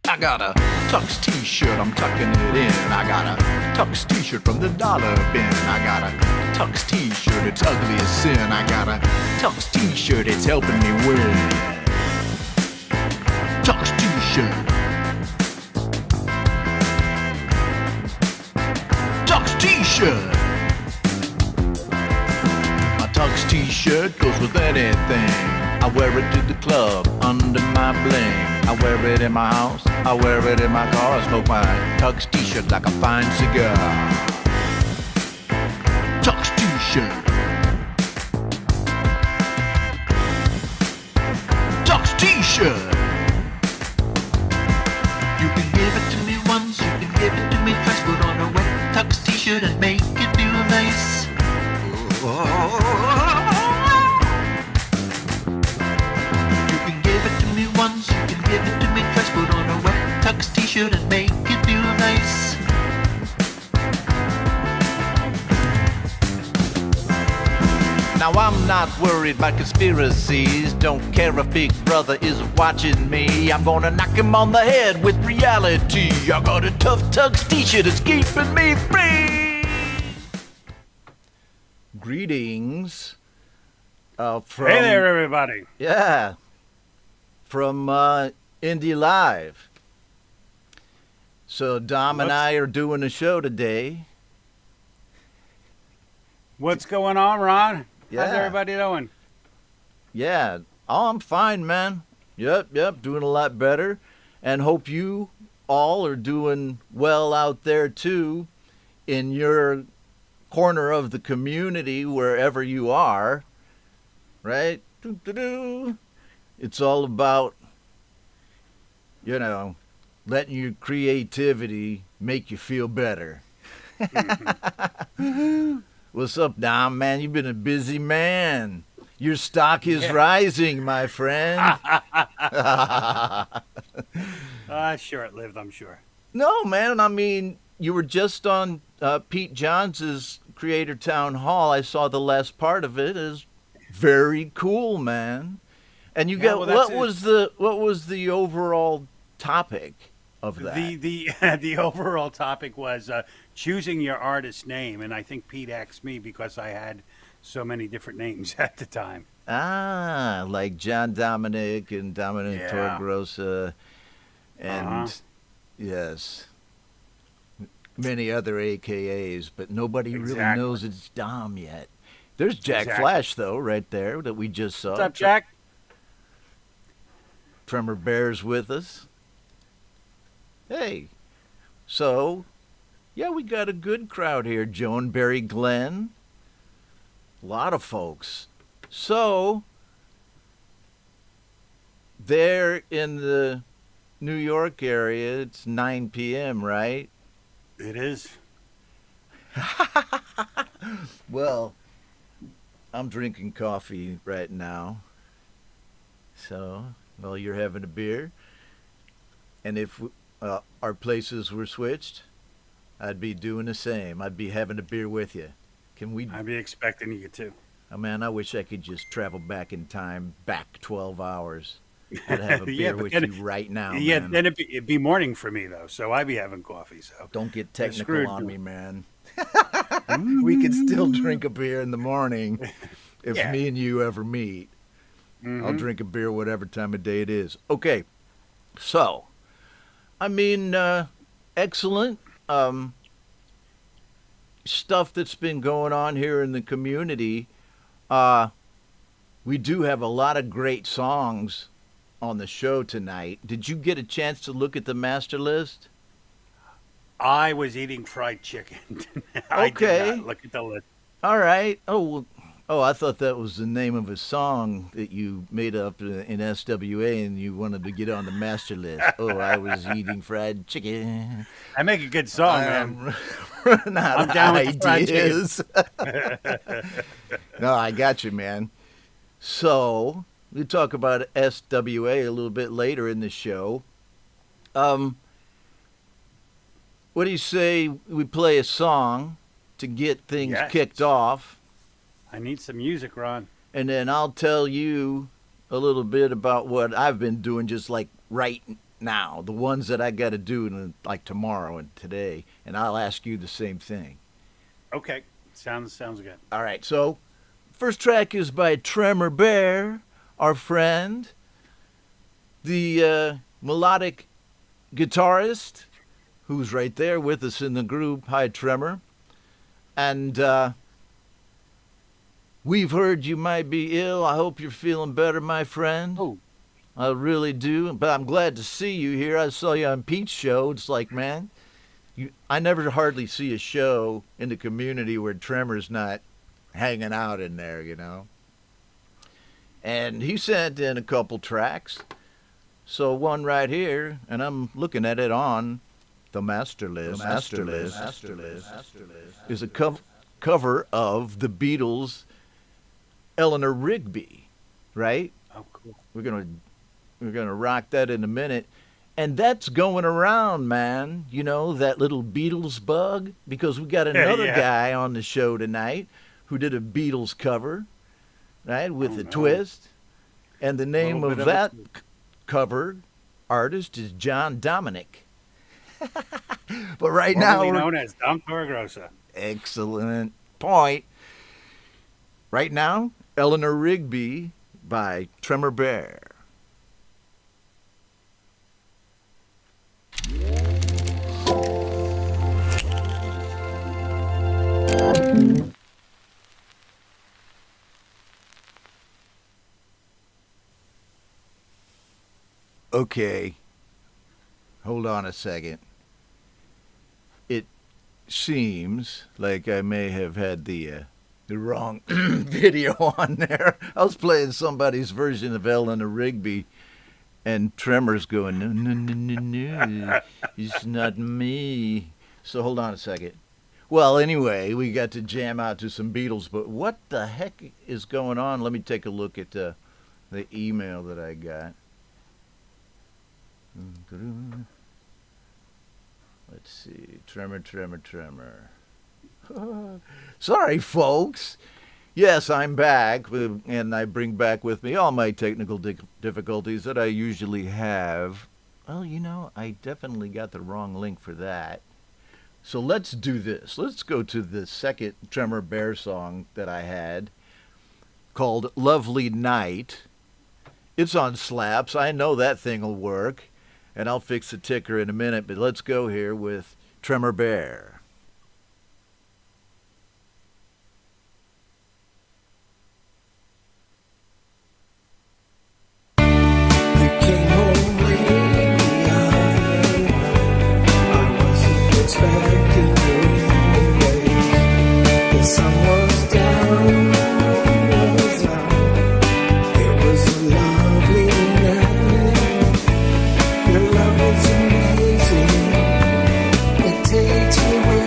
I got a Tux t-shirt, I'm tucking it in. I got a Tux t-shirt from the dollar bin. I got a Tux t-shirt, it's ugly as sin. I got a Tux t-shirt, it's helping me win. Tux t-shirt. Tux t-shirt. My Tux t-shirt goes with anything. I wear it to the club under my bling. I wear it in my house, I wear it in my car. I smoke my Tux t-shirt like a fine cigar. Tux t-shirt. Tux t-shirt. You can give it to me once, you can give it to me twice. Put on a wet Tux t-shirt and make it feel nice. You can give it to me once, you can give it to me twice. Put on a wet Tux t-shirt and make it feel nice. Now I'm not worried about conspiracies. Don't care if Big Brother is watching me. I'm gonna knock him on the head with reality. I got a tough Tux t-shirt that's keeping me free. Greetings. From, Hey there, everybody. Yeah. From Indie Live. So Dom and I are doing a show today. What's going on, Ron? Yeah. How's everybody doing? Yeah. Oh, I'm fine, man. Yep. Doing a lot better. And hope you all are doing well out there, too, in your corner of the community, wherever you are. Right? It's all about, letting your creativity make you feel better. What's up, Dom, man? You've been a busy man. Your stock is rising, my friend. Short-lived, I'm sure. No, man. I mean, you were just on Pete Johns' Creator Town Hall. I saw the last part of it. It's very cool, man. And you got what was the overall topic of that? The overall topic was choosing your artist name, and I think Pete asked me because I had so many different names at the time. Ah, like John Dominic and Dominic Torregrossa, and yes, many other AKAs, but nobody really knows it's Dom yet. There's Jack Flash, though, right there that we just saw. What's up, Jack? Tremor Bear's with us. Hey, so, yeah, we got a good crowd here. Joan Barry Glenn. A lot of folks. So, there in the New York area, it's 9 p.m., right? It is. Well, I'm drinking coffee right now. So, well, you're having a beer. And if our places were switched, I'd be doing the same. I'd be having a beer with you. Can we? I'd be expecting you to. Oh, man, I wish I could just travel back in time, back 12 hours. I'd have a beer with you right now, man. Then it'd be morning for me, though, so I'd be having coffee. So don't get technical on me, man. We can still drink a beer in the morning if me and you ever meet. Mm-hmm. I'll drink a beer whatever time of day it is. Okay, so, I mean, excellent stuff that's been going on here in the community. We do have a lot of great songs on the show tonight. Did you get a chance to look at the master list? I was eating fried chicken. I did not look at the list. All right. Oh, I thought that was the name of a song that you made up in SWA and you wanted to get on the master list. Oh, I was eating fried chicken. I make a good song, man. I'm down with ideas. No, I got you, man. So, we talk about SWA a little bit later in the show. What do you say we play a song to get things kicked off? I need some music, Ron. And then I'll tell you a little bit about what I've been doing, just like now, the ones that I got to do like tomorrow and today, and I'll ask you the same thing. Okay. Sounds good. All right, so first track is by Tremor Bear, our friend, the melodic guitarist who's right there with us in the group. Hi, Tremor. And we've heard you might be ill. I hope you're feeling better, my friend. Oh, I really do. But I'm glad to see you here. I saw you on Pete's show. It's like, man, I never hardly see a show in the community where Tremor's not hanging out in there, you know. And he sent in a couple tracks. So one right here, and I'm looking at it on the master list. Is a cover of the Beatles' Eleanor Rigby, right? oh, cool. We're gonna rock that in a minute. And that's going around, man. You know, that little Beatles bug? Because we got another Yeah. guy on the show tonight who did a Beatles cover, right, with Oh, a no. twist. And the name Little of bit that of cover artist is John Dominic. But right now, Formerly we're- known as Dom Torregrossa. excellent point. Right now, Eleanor Rigby by Tremor Bear. Okay, hold on a second. It seems like I may have had the wrong video on there. I was playing somebody's version of Eleanor Rigby, and Tremor's going, no, no, no, no, no, it's not me. So hold on a second. Well, anyway, we got to jam out to some Beatles, but what the heck is going on? Let me take a look at the email that I got. Let's see. Tremor. Sorry, folks. Yes, I'm back, and I bring back with me all my technical difficulties that I usually have. Well, you know, I definitely got the wrong link for that. So let's do this. Let's go to the second Tremor Bear song that I had called Lovely Night. It's on Slaps. I know that thing will work. And I'll fix the ticker in a minute, but let's go here with Tremor Bear. Takes me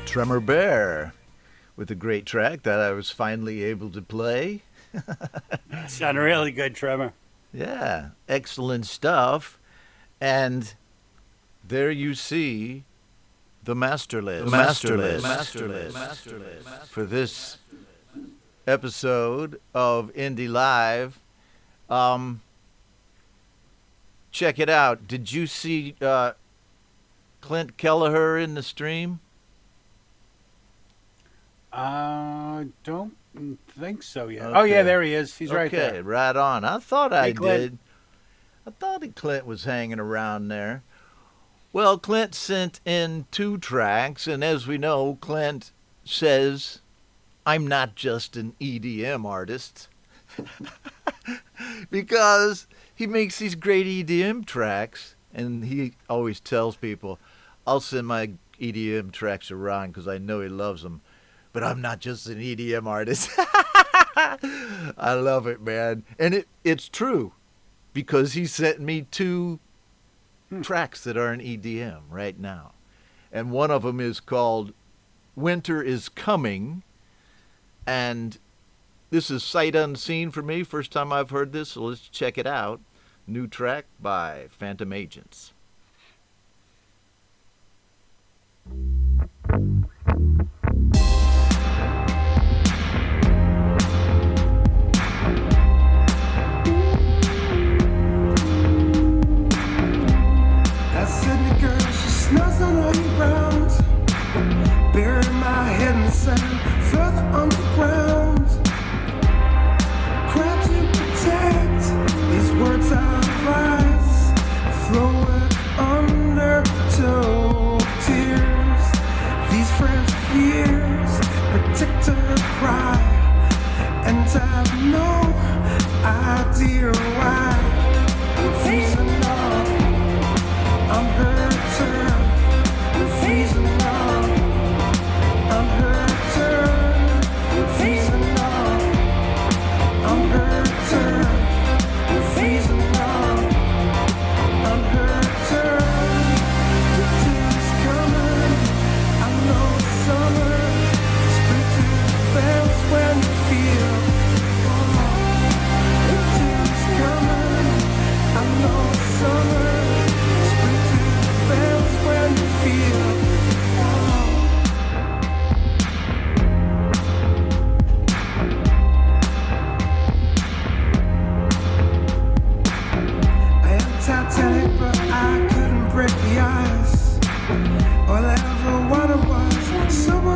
Tremor Bear with a great track that I was finally able to play. Sounded really good, Trevor. Yeah, excellent stuff. And there you see the master list. For this episode of Indie Live. Check it out. Did you see Clint Kelleher in the stream? Don't think so yet. Okay. Oh, yeah, there he is. He's right Okay, there. right on. I thought I Clint. did. I thought that Clint was hanging around there. Well, Clint sent in 2 tracks, and as we know, Clint says, I'm not just an EDM artist. Because he makes these great EDM tracks, and he always tells people, I'll send my EDM tracks around because I know he loves them. But I'm not just an EDM artist. I love it, man. And it's true, because he sent me 2 tracks that are in EDM right now. And one of them is called Winter is Coming. And this is sight unseen for me. First time I've heard this, so let's check it out. New track by Phantom Agents. Snows on all year round, burying my head in the sand, further underground. Crowd to protect these words I rise, flowing undertow tears. These friends of years, protector cry, and I have no idea why. Facing up, I'm hurt.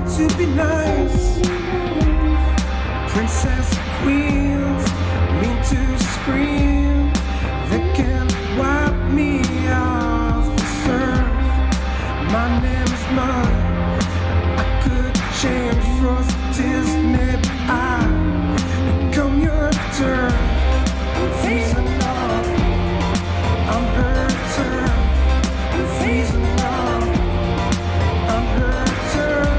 To be nice, princess queens mean to scream. They can't wipe me off the surf. My name's Mud. I could change frost tears, maybe I become your turn. Facing up, I'm her turn. Facing up, I'm her turn.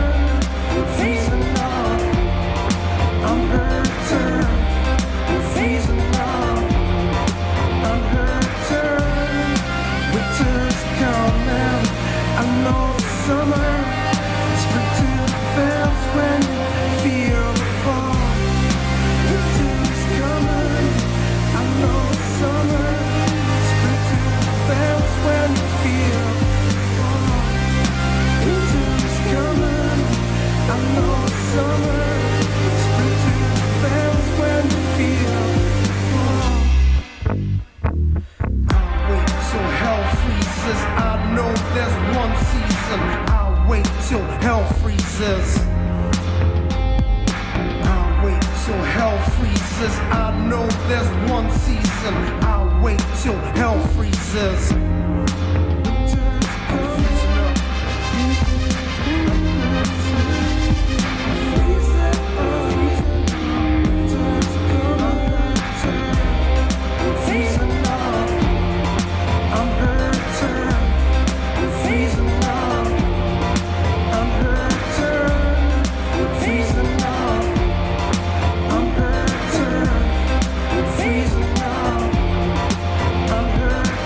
Facing up, I'm her turn. Facing up, I'm her turn. Winter's coming, I know summer. Spring fails when you feel the fall. Winter's coming, I know summer. Spring fails when you feel the fall. Winter's coming, I know summer, spring fails when you feel fall. I'll wait till hell freezes. I know there's one season. I'll wait till hell freezes. I'll wait till hell freezes. I know there's one season. I'll wait till hell freezes. Winter's coming.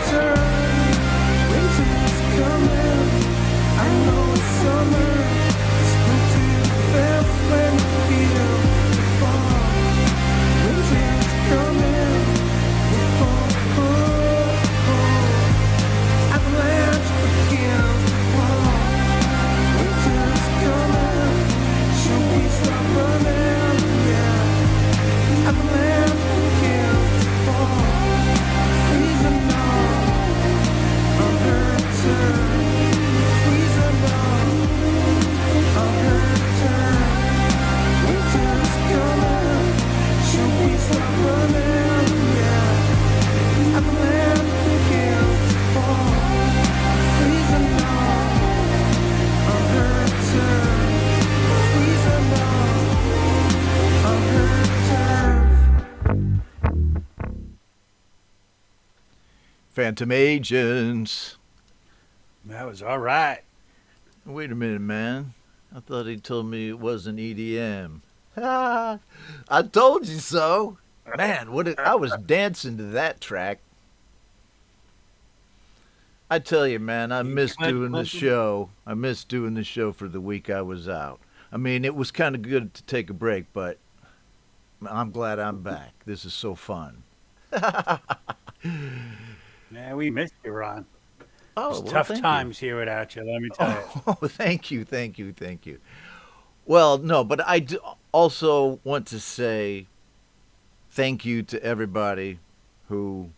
Turn. Phantom Agents. That was all right. Wait a minute, man. I thought he told me it wasn't EDM. I told you so. Man, I was dancing to that track. I tell you, man, I miss doing the show. I miss doing the show for the week I was out. I mean, it was kind of good to take a break, but I'm glad I'm back. This is so fun. Yeah, we missed you, Ron. Oh, It's tough times here without you, let me tell you. Oh, thank you, thank you, thank you. Well, no, but I do also want to say thank you to everybody who,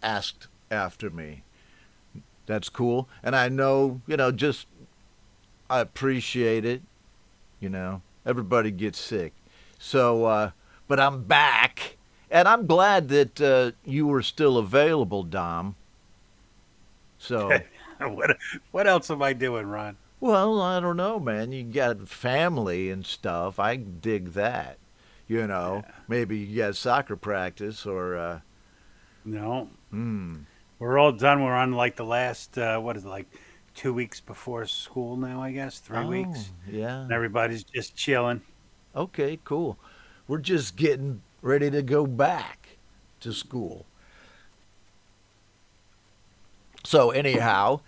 asked after me. That's cool. And I know, I appreciate it. Everybody gets sick. So, but I'm back. And I'm glad that you were still available, Dom. So, What else am I doing, Ron? well, I don't know, man. You got family and stuff. I dig that. Maybe you got soccer practice or, No, hmm. we're all done. We're on like the last, what is it, like 2 weeks before school now, I guess, 3 weeks. Yeah. And everybody's just chilling. Okay, cool. We're just getting ready to go back to school. So anyhow,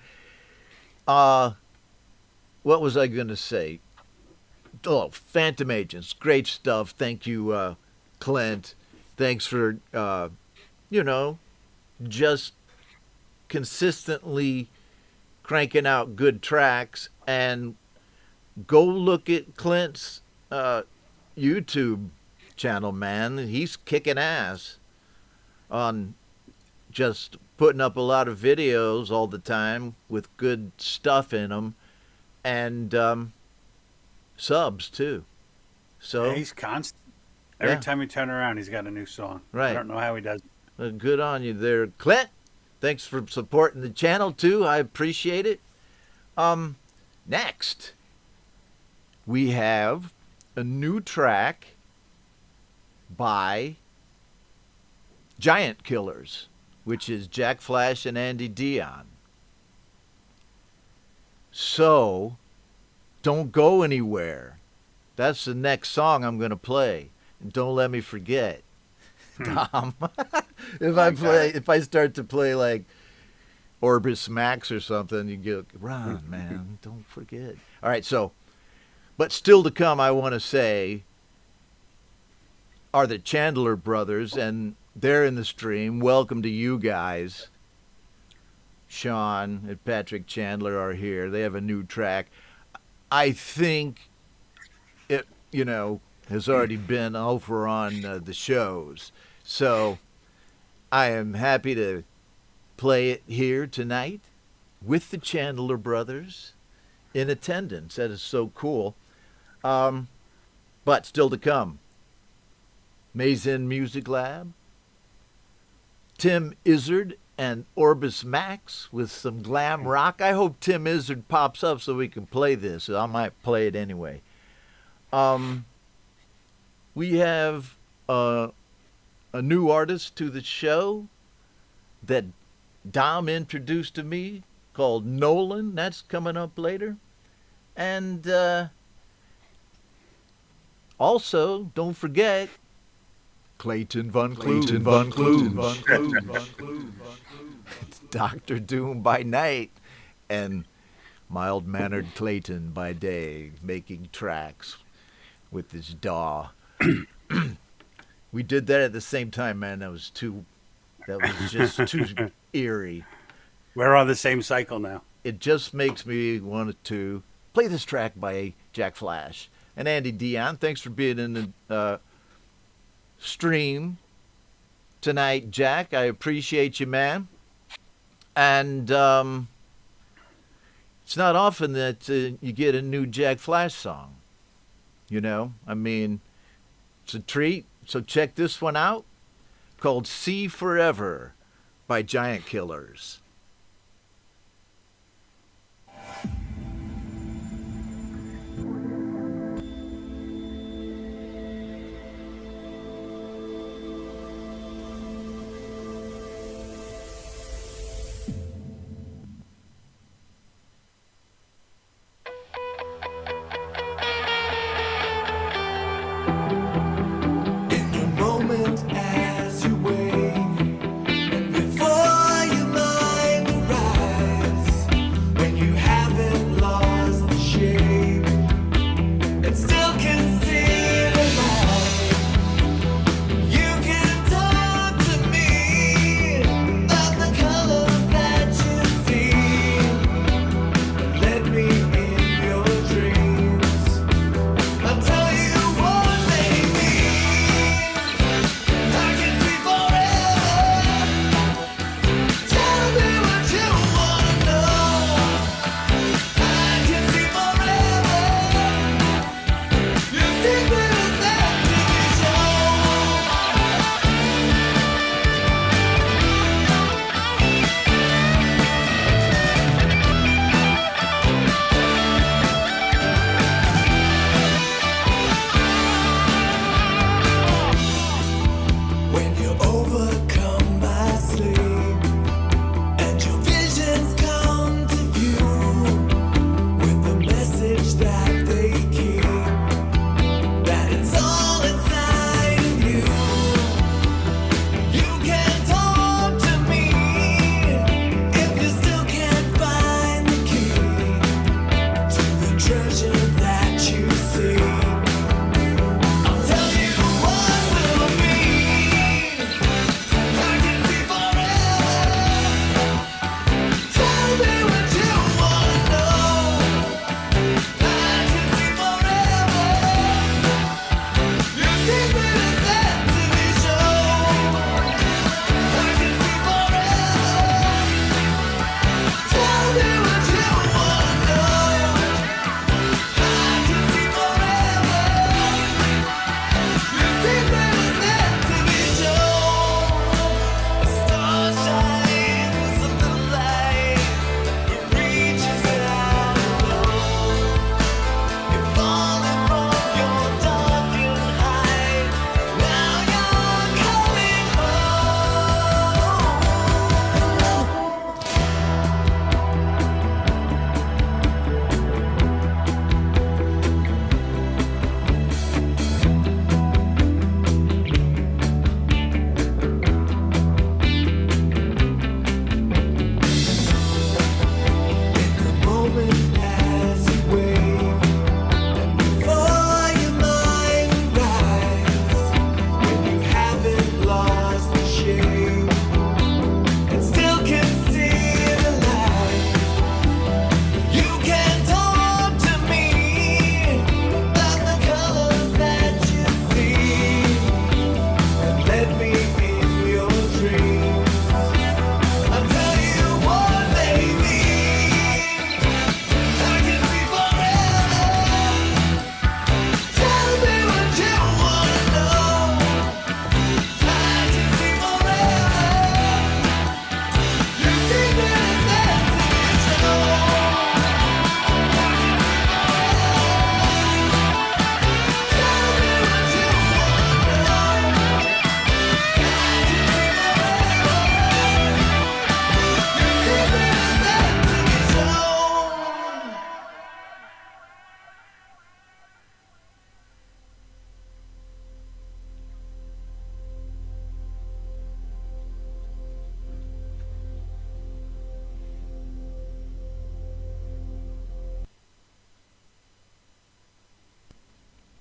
what was I going to say? Oh, Phantom Agents, great stuff. Thank you, Clint. Thanks for, just consistently cranking out good tracks. And go look at Clint's YouTube channel, man. He's kicking ass on just putting up a lot of videos all the time with good stuff in them, and subs too. So Yeah, he's constant. Every Yeah. time we turn around, he's got a new song. Right. I don't know how he does it. Good on you there, Clint. Thanks for supporting the channel too. I appreciate it. Next, we have a new track by Giant Killers, which is Jack Flash and Andy Dion. So, don't go anywhere. That's the next song I'm going to play. And don't let me forget. Tom, if I start to play like Orbis Max or something, you go, Ron, man, don't forget. All right, so, but still to come, I want to say, are the Chandler brothers, and they're in the stream. Welcome to you guys. Sean and Patrick Chandler are here. They have a new track. I think it, has already been over on the shows. So I am happy to play it here tonight with the Chandler brothers in attendance. That is so cool. But still to come, Mazen Music Lab, Tim Izzard and Orbis Max with some glam rock. I hope Tim Izzard pops up so we can play this. I might play it anyway. We have a new artist to the show that Dom introduced to me called Nolan. That's coming up later. And also, don't forget, Clayton Von Clue. It's Dr. Doom by night and mild-mannered Clayton by day, making tracks with his DAW. We did that at the same time, man. That was just too eerie. We're on the same cycle now. It just makes me want to play this track by Jack Flash and Andy Dion. Thanks for being in the stream tonight, Jack. I appreciate you, man. And it's not often that you get a new Jack Flash song. I mean, it's a treat. So check this one out, called See Forever by Giant Killers.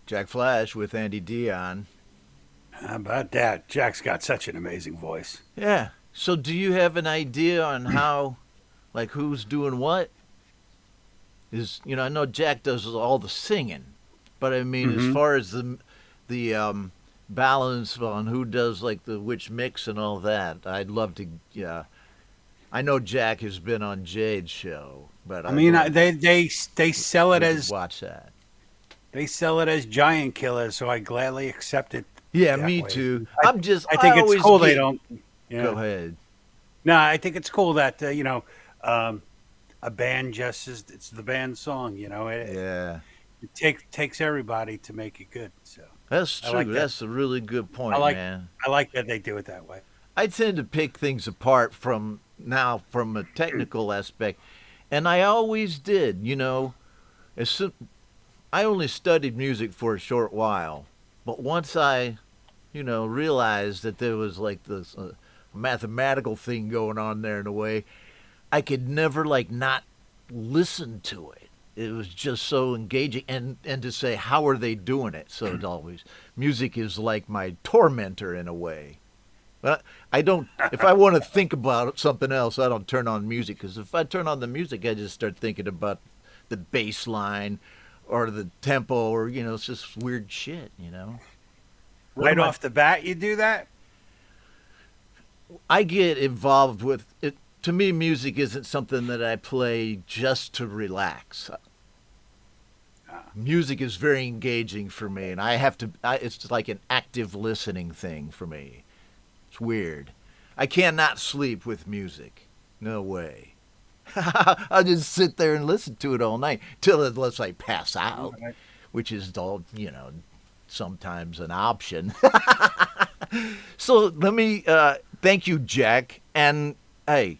Jack Flash with Andy Dion. How about that? Jack's got such an amazing voice. Yeah. So do you have an idea on how, like, who's doing what? I know Jack does all the singing, but I mean, as far as the balance on who does like the which mix and all that, I'd love to. Yeah, I know Jack has been on Jade's show, but I mean, they sell it as watch that. They sell it as Giant Killer, so I gladly accept it. Yeah, that me way. too. I think it's cool they don't. Yeah. Go ahead. No, I think it's cool that a band just is it's the band song. Yeah. It takes everybody to make it good. So That's true. like that. That's a really good point, man. I like that they do it that way. I tend to pick things apart from a technical aspect, and I always did. I only studied music for a short while, but once I, realized that there was like this mathematical thing going on there in a way, I could never not listen to it. It was just so engaging, and to say, how are they doing it? So it always, music is like my tormentor in a way. But I don't, if I want to think about something else, I don't turn on music, because if I turn on the music, I just start thinking about the bass line or the tempo, or, it's just weird shit, Right off the bat, you do that? I get involved with it. To me, music isn't something that I play just to relax. Music is very engaging for me, and it's like an active listening thing for me. It's weird. I cannot sleep with music. No way. I'll just sit there and listen to it all night unless I pass out, which is all, sometimes an option. So let me thank you, Jack. And hey,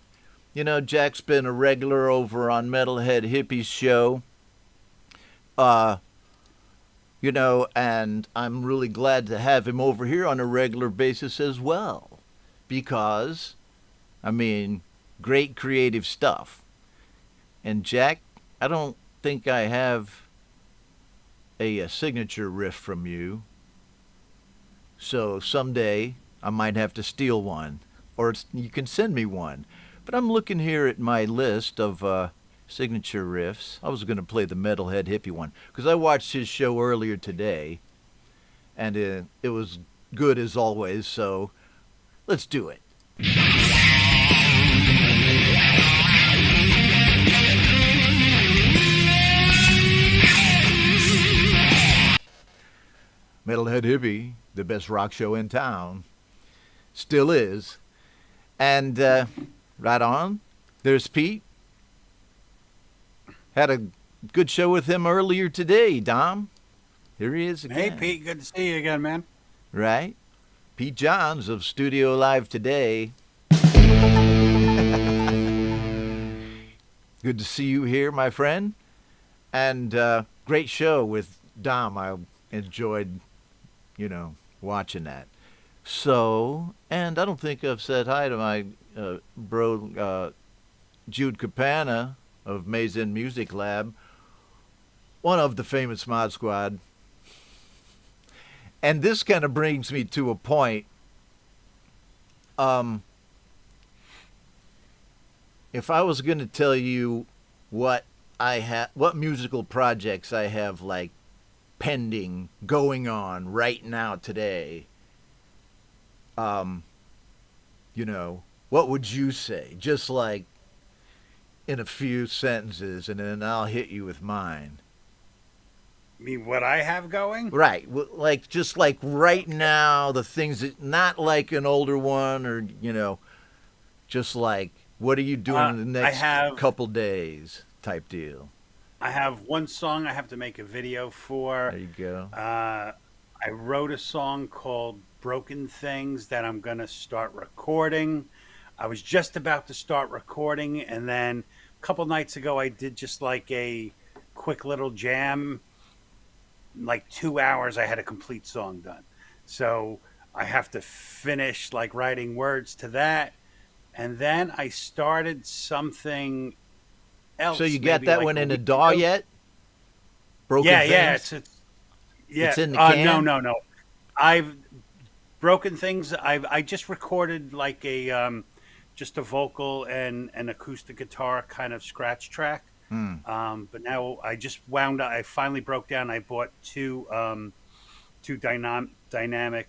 Jack's been a regular over on Metalhead Hippie's show. And I'm really glad to have him over here on a regular basis as well, because, great creative stuff. And Jack, I don't think I have a signature riff from you, so someday I might have to steal one, or you can send me one. But I'm looking here at my list of signature riffs. I was going to play the Metalhead Hippie one, because I watched his show earlier today, and it was good as always, so let's do it. Metalhead Hippie, the best rock show in town. Still is. And right on, there's Pete. Had a good show with him earlier today, Dom. Here he is again. Hey, Pete, good to see you again, man. Right? Pete Johns of Studio Live Today. Good to see you here, my friend. And great show with Dom. I enjoyed, watching that. So, and I don't think I've said hi to my bro, Jude Capana of Maze In Music Lab, one of the famous Mod Squad. And this kind of brings me to a point. If I was going to tell you what musical projects I have pending, going on right now today, what would you say? Just in a few sentences, and then I'll hit you with mine. You mean what I have going? Right. Just right now, the things that, not like an older one, or, just what are you doing in the next couple days type deal? I have one song I have to make a video for. There you go. I wrote a song called Broken Things that I'm going to start recording. I was just about to start recording, and then a couple nights ago I did just a quick little jam. 2 hours I had a complete song done. So I have to finish writing words to that. And then I started something else. So you got that one in the DAW yet? Broken Things? Yeah. Yeah. It's in the can? No. I've Broken Things. I just recorded like a just a vocal and an acoustic guitar kind of scratch track. Hmm. But now I just wound up. I finally broke down. I bought two dynamic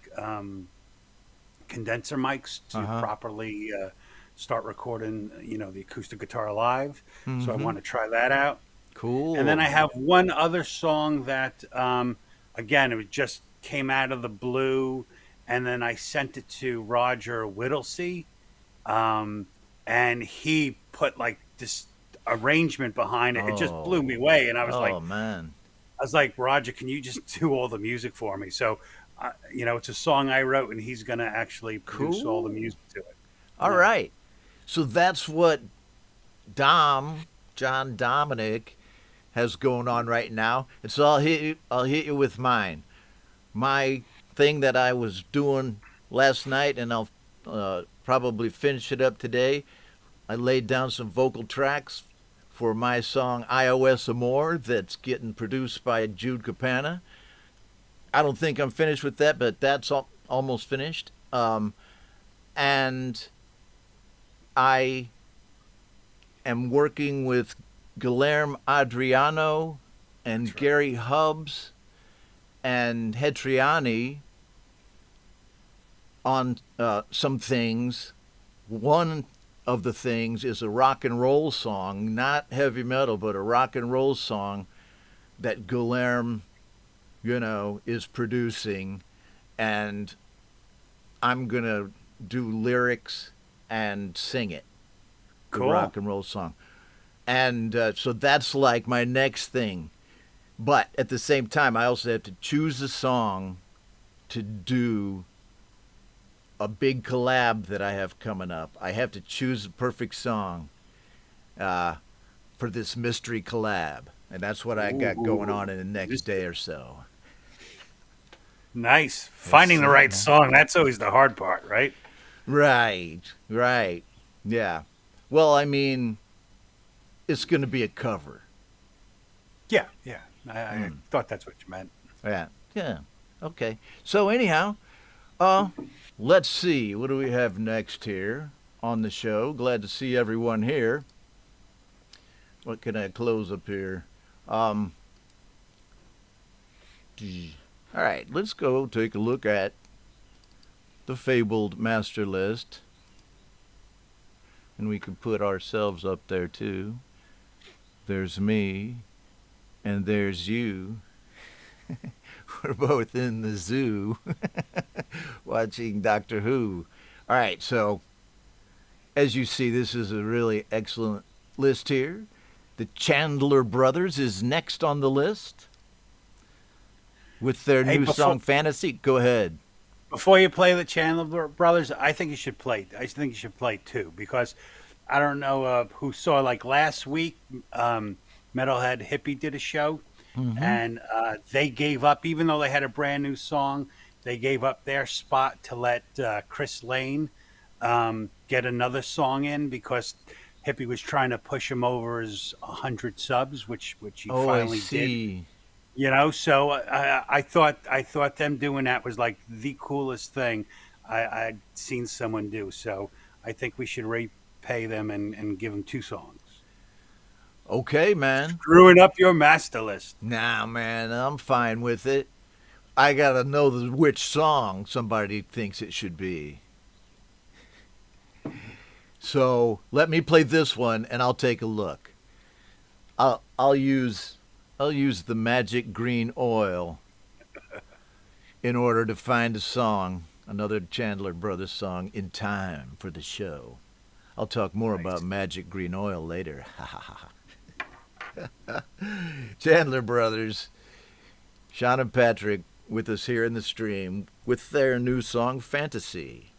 condenser mics to Uh-huh. properly start recording. The acoustic guitar live. So I Mm-hmm. want to try that out. Cool. And then I have one other song that, again, it just came out of the blue, and then I sent it to Roger Whittlesey, and he put like this arrangement behind it. It just blew me away, and Oh man. I was like, Roger, can you just do all the music for me? So, it's a song I wrote, and he's going to actually produce all the Cool. music to it. All Yeah, right. So that's what John Dominic has going on right now. And so I'll hit you with mine. My thing that I was doing last night, and I'll probably finish it up today. I laid down some vocal tracks for my song iOS Amore that's getting produced by Jude Capana. I don't think I'm finished with that, but that's almost finished. And I am working with Guillermo Adriano and that's right. Gary Hubbs and Hetriani on some things. One of the things is a rock and roll song, not heavy metal, but a rock and roll song that Guillermo, is producing, and I'm gonna do lyrics and sing it, the Cool. rock and roll song. And so that's like my next thing. But at the same time, I also have to choose a song to do a big collab that I have coming up. I have to choose a perfect song for this mystery collab. And that's what I got going on in the next day or so. Nice. Yes, Finding the right song, that's always the hard part, right? Right, right. Yeah. Well, I mean, it's going to be a cover. Yeah, yeah. I thought that's what you meant. Yeah. Yeah. Okay. So anyhow, let's see. What do we have next here on the show? Glad to see everyone here. What can I close up here? All right, let's go take a look at the fabled master list. And we can put ourselves up there too. There's me, and there's you. We're both in the zoo watching Doctor Who. All right, so as you see, this is a really excellent list here. The Chandler Brothers is next on the list with their Hey, new song Fantasy. Go ahead. before you play the Chandler Brothers, I think you should play. I think you should play two because I don't know who saw like last week. Metalhead Hippie did a show, and they gave up, even though they had a brand new song. They gave up their spot to let Chris Lane get another song in because Hippie was trying to push him over his 100 subs, which he Oh, I finally did. see. So I thought them doing that was like the coolest thing I'd seen someone do. So I think we should repay them and give them two songs. Okay, man. Screwing up your master list. Nah, man, I'm fine with it. I gotta know which song somebody thinks it should be. So let me play this one, and I'll take a look. I'll use the magic green oil in order to find a song, another Chandler Brothers song, in time for the show. I'll talk more about magic green oil later. Chandler Brothers, Sean and Patrick with us here in the stream with their new song Fantasy.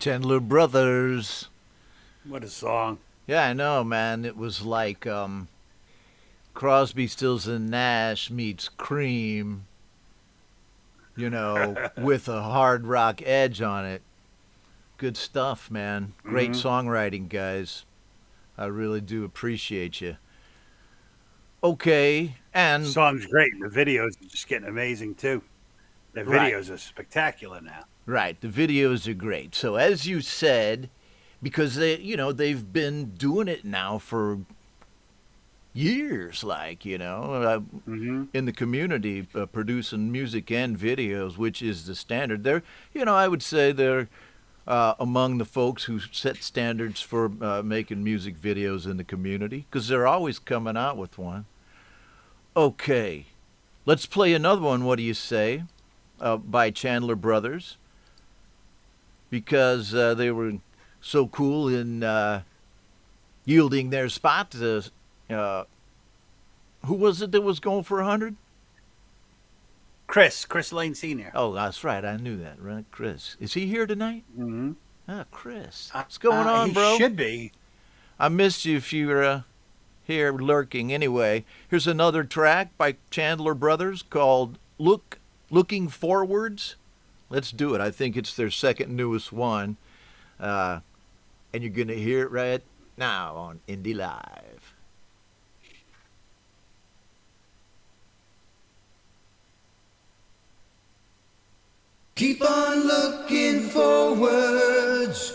Chandler Brothers. What a song. Yeah, I know, man. It was like Crosby, Stills, and Nash meets Cream, with a hard rock edge on it. Good stuff, man. Great songwriting, guys. I really do appreciate you. Okay, and The song's great. The videos are just getting amazing too. The Right. videos are spectacular now. right, the videos are great. So as you said, because they've been doing it now for years, in the community, producing music and videos, which is the standard. I would say they're among the folks who set standards for making music videos in the community, because they're always coming out with one. Okay, let's play another one. What do you say? By Chandler Brothers, because they were so cool in yielding their spot to. Who was it that was going for 100? Chris Lane Sr. Oh, that's right. I knew that, right? Chris. Is he here tonight? Mm-hmm. Ah, Chris. What's going on, he bro? should be. I missed you if you were here lurking. Anyway, here's another track by Chandler Brothers called Looking Forwards. Let's do it. I think it's their second newest one. And you're going to hear it right now on Indie Live. Keep on looking forwards.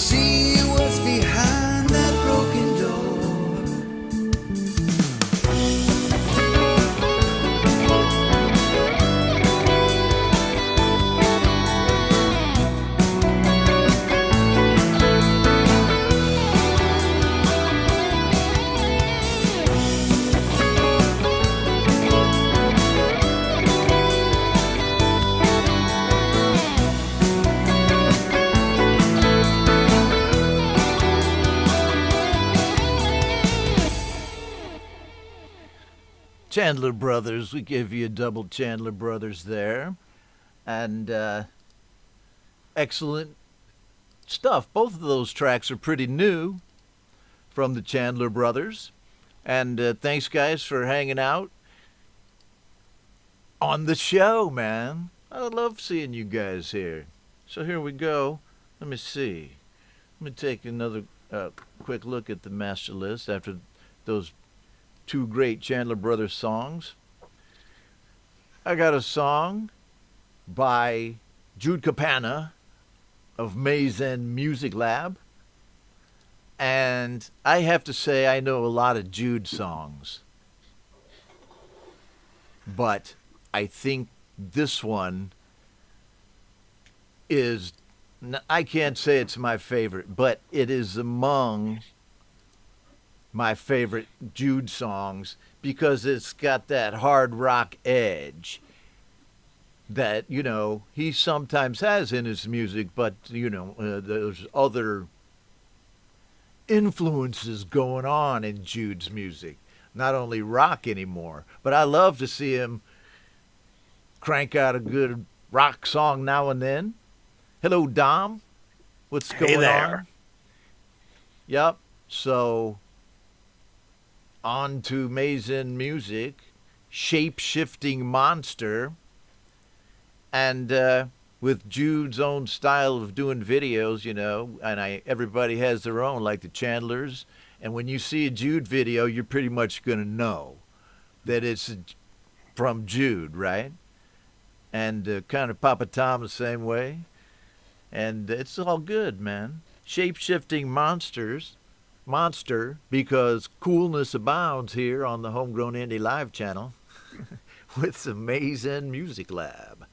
see what's behind that broken door. Chandler Brothers, we give you a double Chandler Brothers there. And excellent stuff. Both of those tracks are pretty new from the Chandler Brothers. And thanks, guys, for hanging out on the show, man. I love seeing you guys here. So here we go. Let me see. Let me take another quick look at the master list after those two great Chandler Brothers songs. I got a song by Jude Capana of Maze End Music Lab. And I have to say I know a lot of Jude songs. But I think this one is, I can't say it's my favorite, but it is among my favorite Jude songs because it's got that hard rock edge that, you know, he sometimes has in his music, but, you know, there's other influences going on in Jude's music. Not only rock anymore, but I love to see him crank out a good rock song now and then. Hello, Dom. What's going on? Yep. So on to Maze End Music, Shape-Shifting Monster, and with Jude's own style of doing videos, you know, and everybody has their own, like the Chandlers, and when you see a Jude video, you're pretty much going to know that it's from Jude, right? And kind of Papa Tom the same way, and it's all good, man. Shape-Shifting Monster, because coolness abounds here on the Homegrown Indie Live channel with the Maze End Music Lab.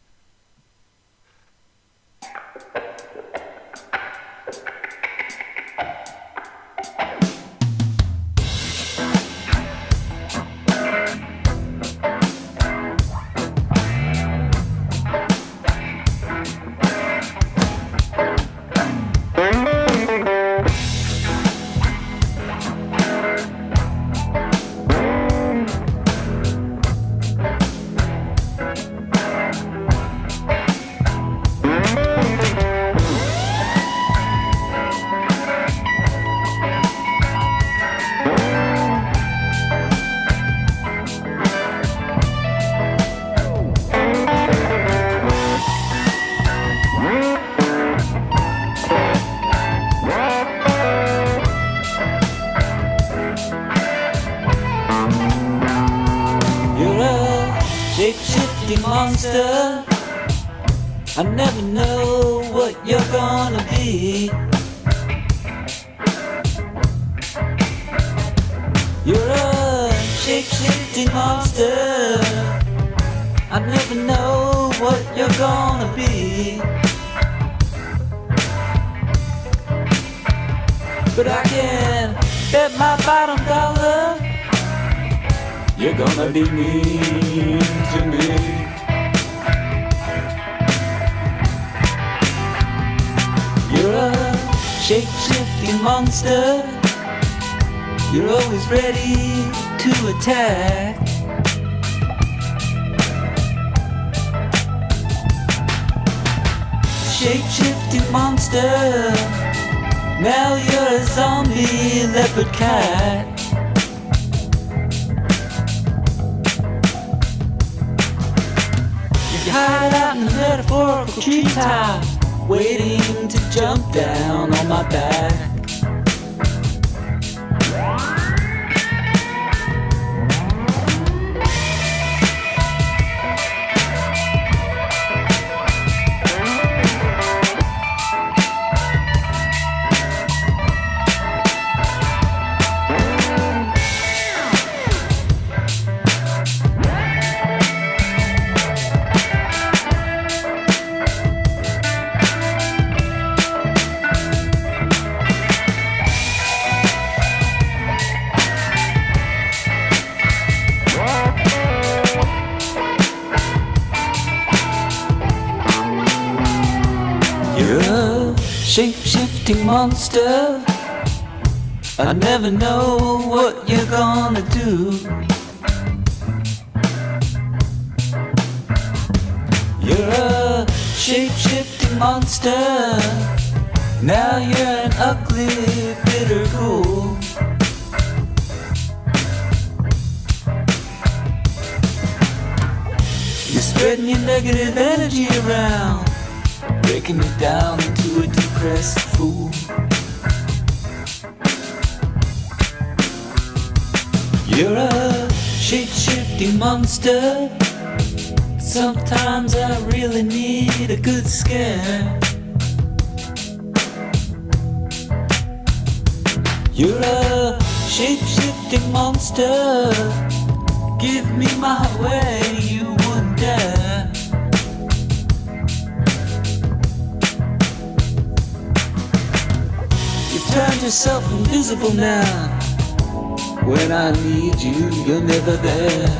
Monster, I never know what you're gonna be. You're a shape-shifting monster, I never know what you're gonna be. But I can bet my bottom dollar you're gonna be mean to me. You're a shape-shifting monster, you're always ready to attack. Shape-shifting monster, now you're a zombie leopard cat. You hide out in the metaphorical treetop, waiting to jump down on my back. shape-shifting monster. I never know what you're gonna do. You're a shape-shifting monster. Now you're an ugly, bitter ghoul. You're spreading your negative energy around, breaking me down into a depressed fool. You're a shape-shifting monster. Sometimes I really need a good scare. You're a shape-shifting monster. Give me my way, you wouldn't dare. You've turned yourself invisible now. When I need you, you're never there.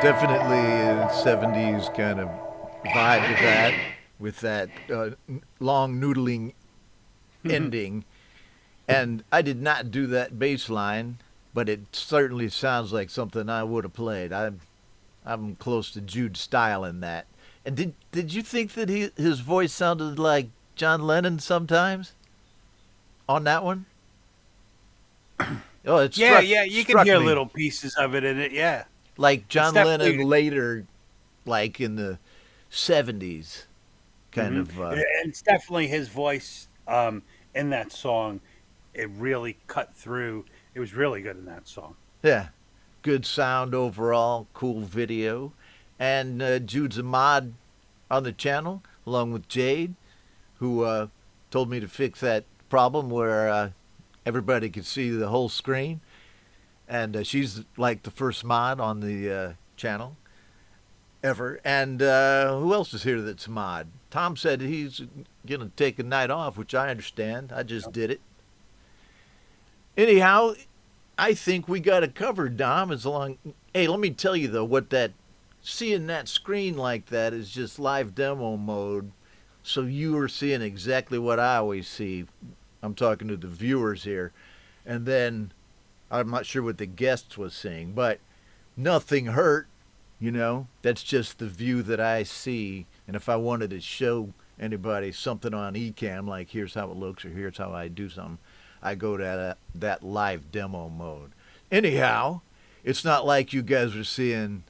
Definitely a 70s kind of vibe with that long noodling ending. And I did not do that bass line, but it certainly sounds like something I would have played. I'm close to Jude's style in that. And did you think that his voice sounded like John Lennon sometimes on that one? Oh, it's yeah, you can hear little pieces of it in it. Yeah, like John Lennon later, like in the 70s, kind of. And it's definitely his voice in that song. It really cut through. It was really good in that song. Yeah, good sound overall, cool video, and Jude's a mod on the channel along with Jade, who told me to fix that problem where everybody could see the whole screen, and she's like the first mod on the channel ever. And who else is here that's mod? Tom said he's gonna take a night off, which I understand. I just did it. Anyhow, I think we got it covered, Dom. Hey, let me tell you though, seeing that screen like that is just live demo mode, so you are seeing exactly what I always see. I'm talking to the viewers here, and then I'm not sure what the guests was seeing, but nothing hurt, That's just the view that I see, and if I wanted to show anybody something on Ecamm, like here's how it looks or here's how I do something, I go to that live demo mode. Anyhow, it's not like you guys are seeing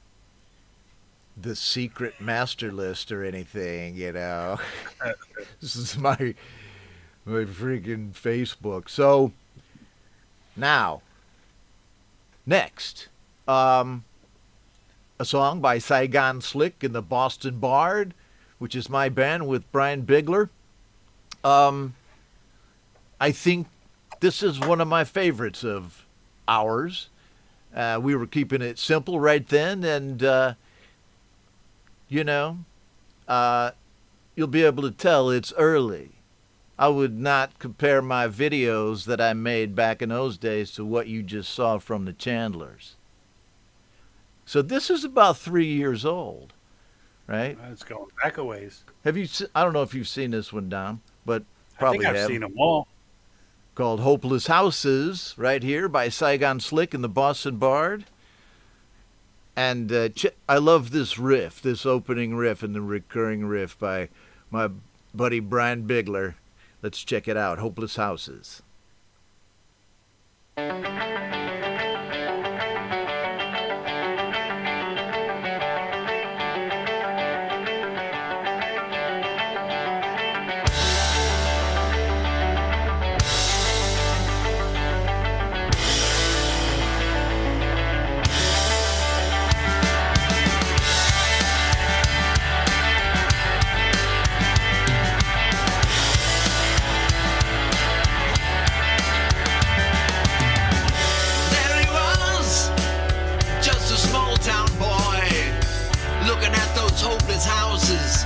the secret master list or anything, This is my freaking Facebook. So now, next, a song by Saigon Slick and the Boston Bard, which is my band with Brian Bigler. I think this is one of my favorites of ours. We were keeping it simple right then, and you'll be able to tell it's early. I would not compare my videos that I made back in those days to what you just saw from the Chandlers. So this is about 3 years old, right? It's going back a ways. Have you? I don't know if you've seen this one, Dom, but I probably think I've have. seen them all. Called "Hopeless Houses," right here by Saigon Slick and the Boston Bard. And I love this riff, this opening riff and the recurring riff by my buddy Brian Bigler. Let's check it out. "Hopeless Houses." There he was, just a small town boy, looking at those hopeless houses,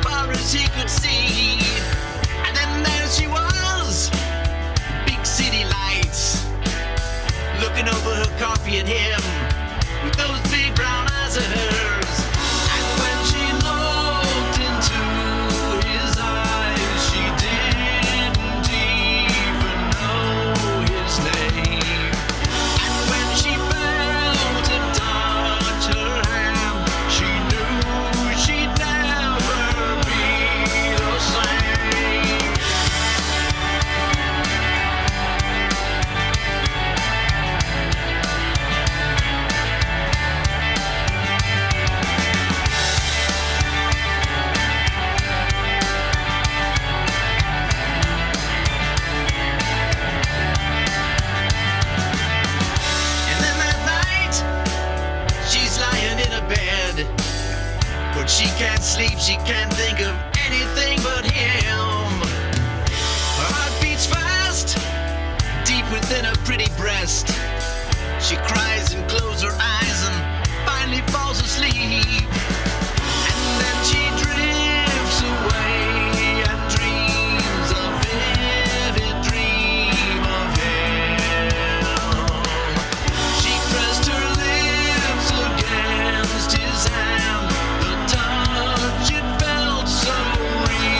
far as he could see. And then there she was, big city lights, looking over her coffee at him, with those big brown eyes of hers. And when she looked into his eyes, she didn't even know his name. And when she felt him touch her hand, she knew she'd never be the same. And then that night, she's lying in a bed, but she can't sleep, she can't think of anything but him. Her heart beats fast, deep within her pretty breast. She cries and closes her eyes and finally falls asleep. And then she drifts away and dreams a vivid dream of him. She pressed her lips against his hand, the touch it felt so real.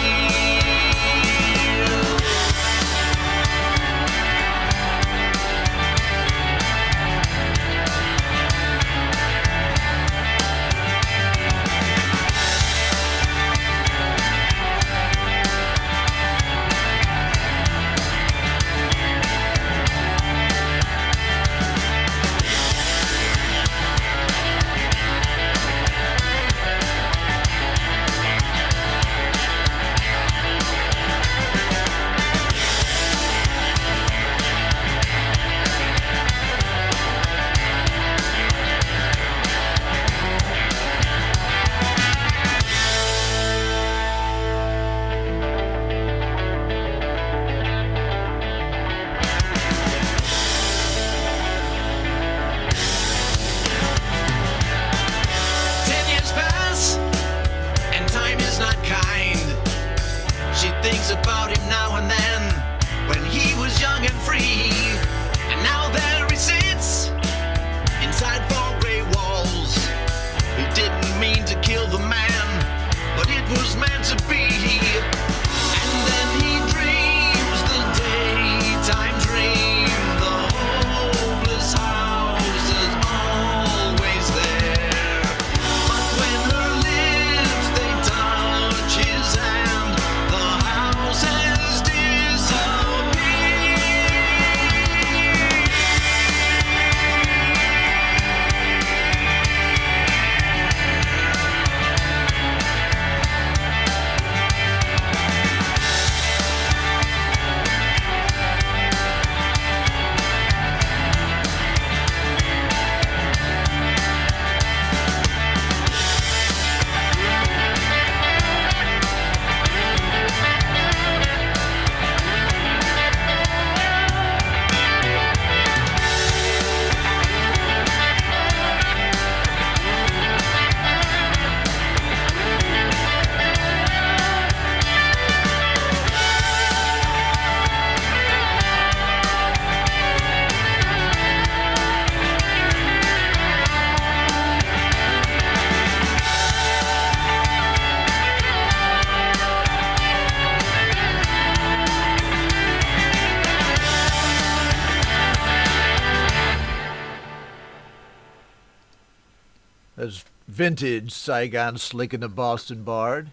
As vintage Saigon Slick and the Boston Bard.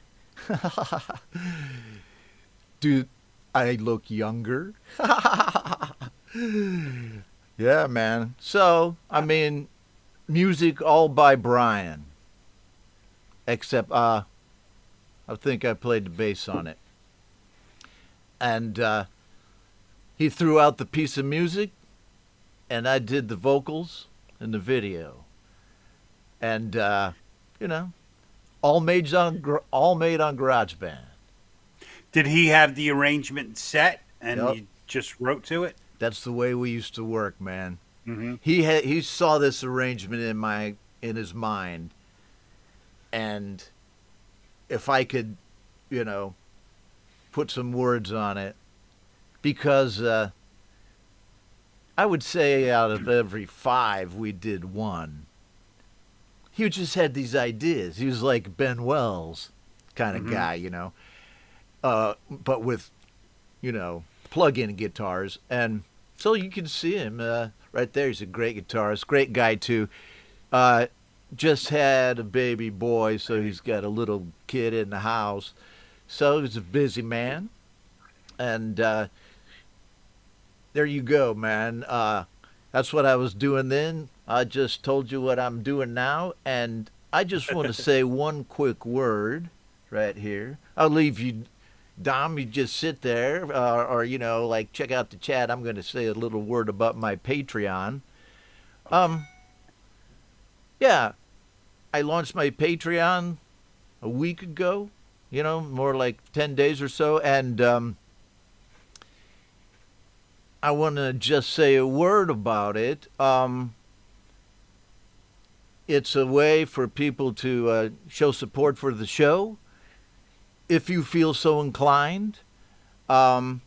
Do I look younger? Yeah, man. So, I mean, music all by Brian. Except, I think I played the bass on it. And he threw out the piece of music, and I did the vocals and the video. And, you know, all made on GarageBand. Did he have the arrangement set and Yep. you just wrote to it? That's the way we used to work, man. Mm-hmm. He saw this arrangement in his mind, and if I could, you know, put some words on it, because I would say out of every 5 we did 1. He just had these ideas. He was like Ben Wells kind of guy, you know, but with, you know, plug-in guitars. And so you can see him right there. He's a great guitarist, great guy too. Just had a baby boy, so he's got a little kid in the house. So he's a busy man. And there you go, man. That's what I was doing then. I just told you what I'm doing now. And I just want to say one quick word right here. I'll leave you, Dom, you just sit there or, you know, like check out the chat. I'm going to say a little word about my Patreon. Yeah, I launched my Patreon a week ago, you know, more like 10 days or so. And I want to just say a word about it. It's a way for people to show support for the show. If you feel so inclined, you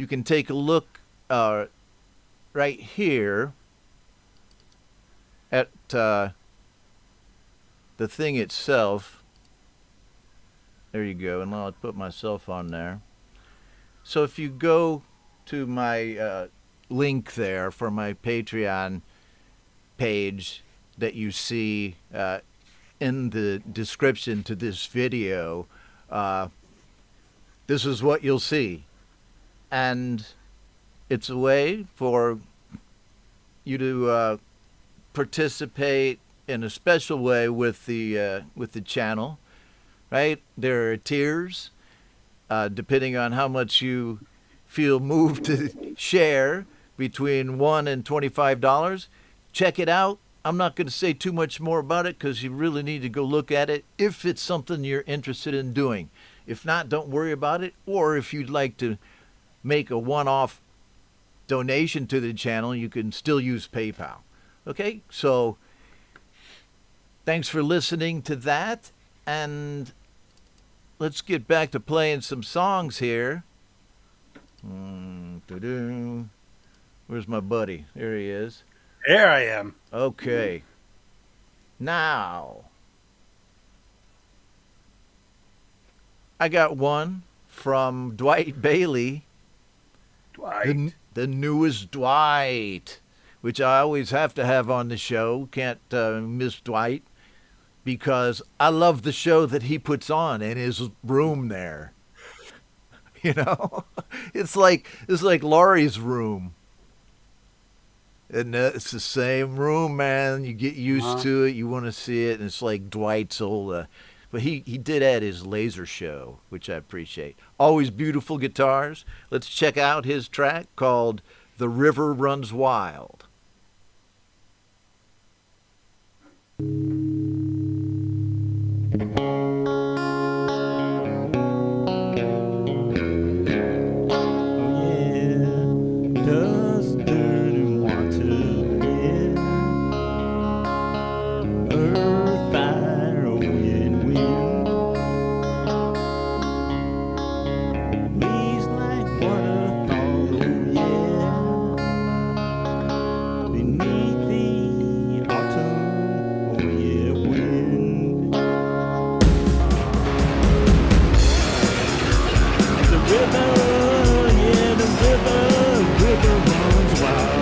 can take a look right here at the thing itself. There you go, and I'll put myself on there. So if you go to my link there for my Patreon page that you see in the description to this video, this is what you'll see. And it's a way for you to participate in a special way with the channel, right? There are tiers, depending on how much you feel moved to share, between $1 and $25. Check it out. I'm not going to say too much more about it because you really need to go look at it if it's something you're interested in doing. If not, don't worry about it. Or if you'd like to make a one-off donation to the channel, you can still use PayPal. Okay? So thanks for listening to that. And let's get back to playing some songs here. Where's my buddy? There he is. There I am. Okay. Now, I got one from Dwight Bailey. Dwight. The newest Dwight, which I always have to have on the show. Can't miss Dwight, because I love the show that he puts on in his room there. You know, it's like Laurie's room. And it's the same room, man. You get used to it. You want to see it. And it's like Dwight's old. But he did add his laser show, which I appreciate. Always beautiful guitars. Let's check out his track called The River Runs Wild. River runs wild.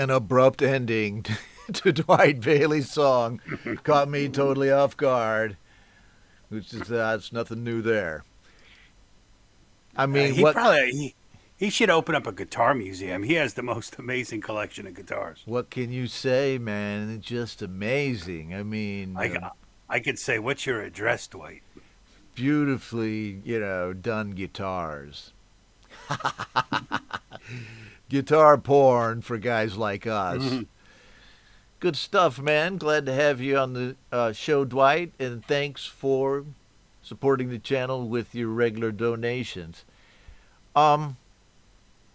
an abrupt ending to Dwight Bailey's song caught me totally off guard. Which is that's nothing new there. I mean, he should open up a guitar museum. He has the most amazing collection of guitars. what can you say, man? It's just amazing. I mean, I could say, what's your address, Dwight? beautifully, done guitars. Guitar porn for guys like us. Good stuff, man. Glad to have you on the show, Dwight, and thanks for supporting the channel with your regular donations.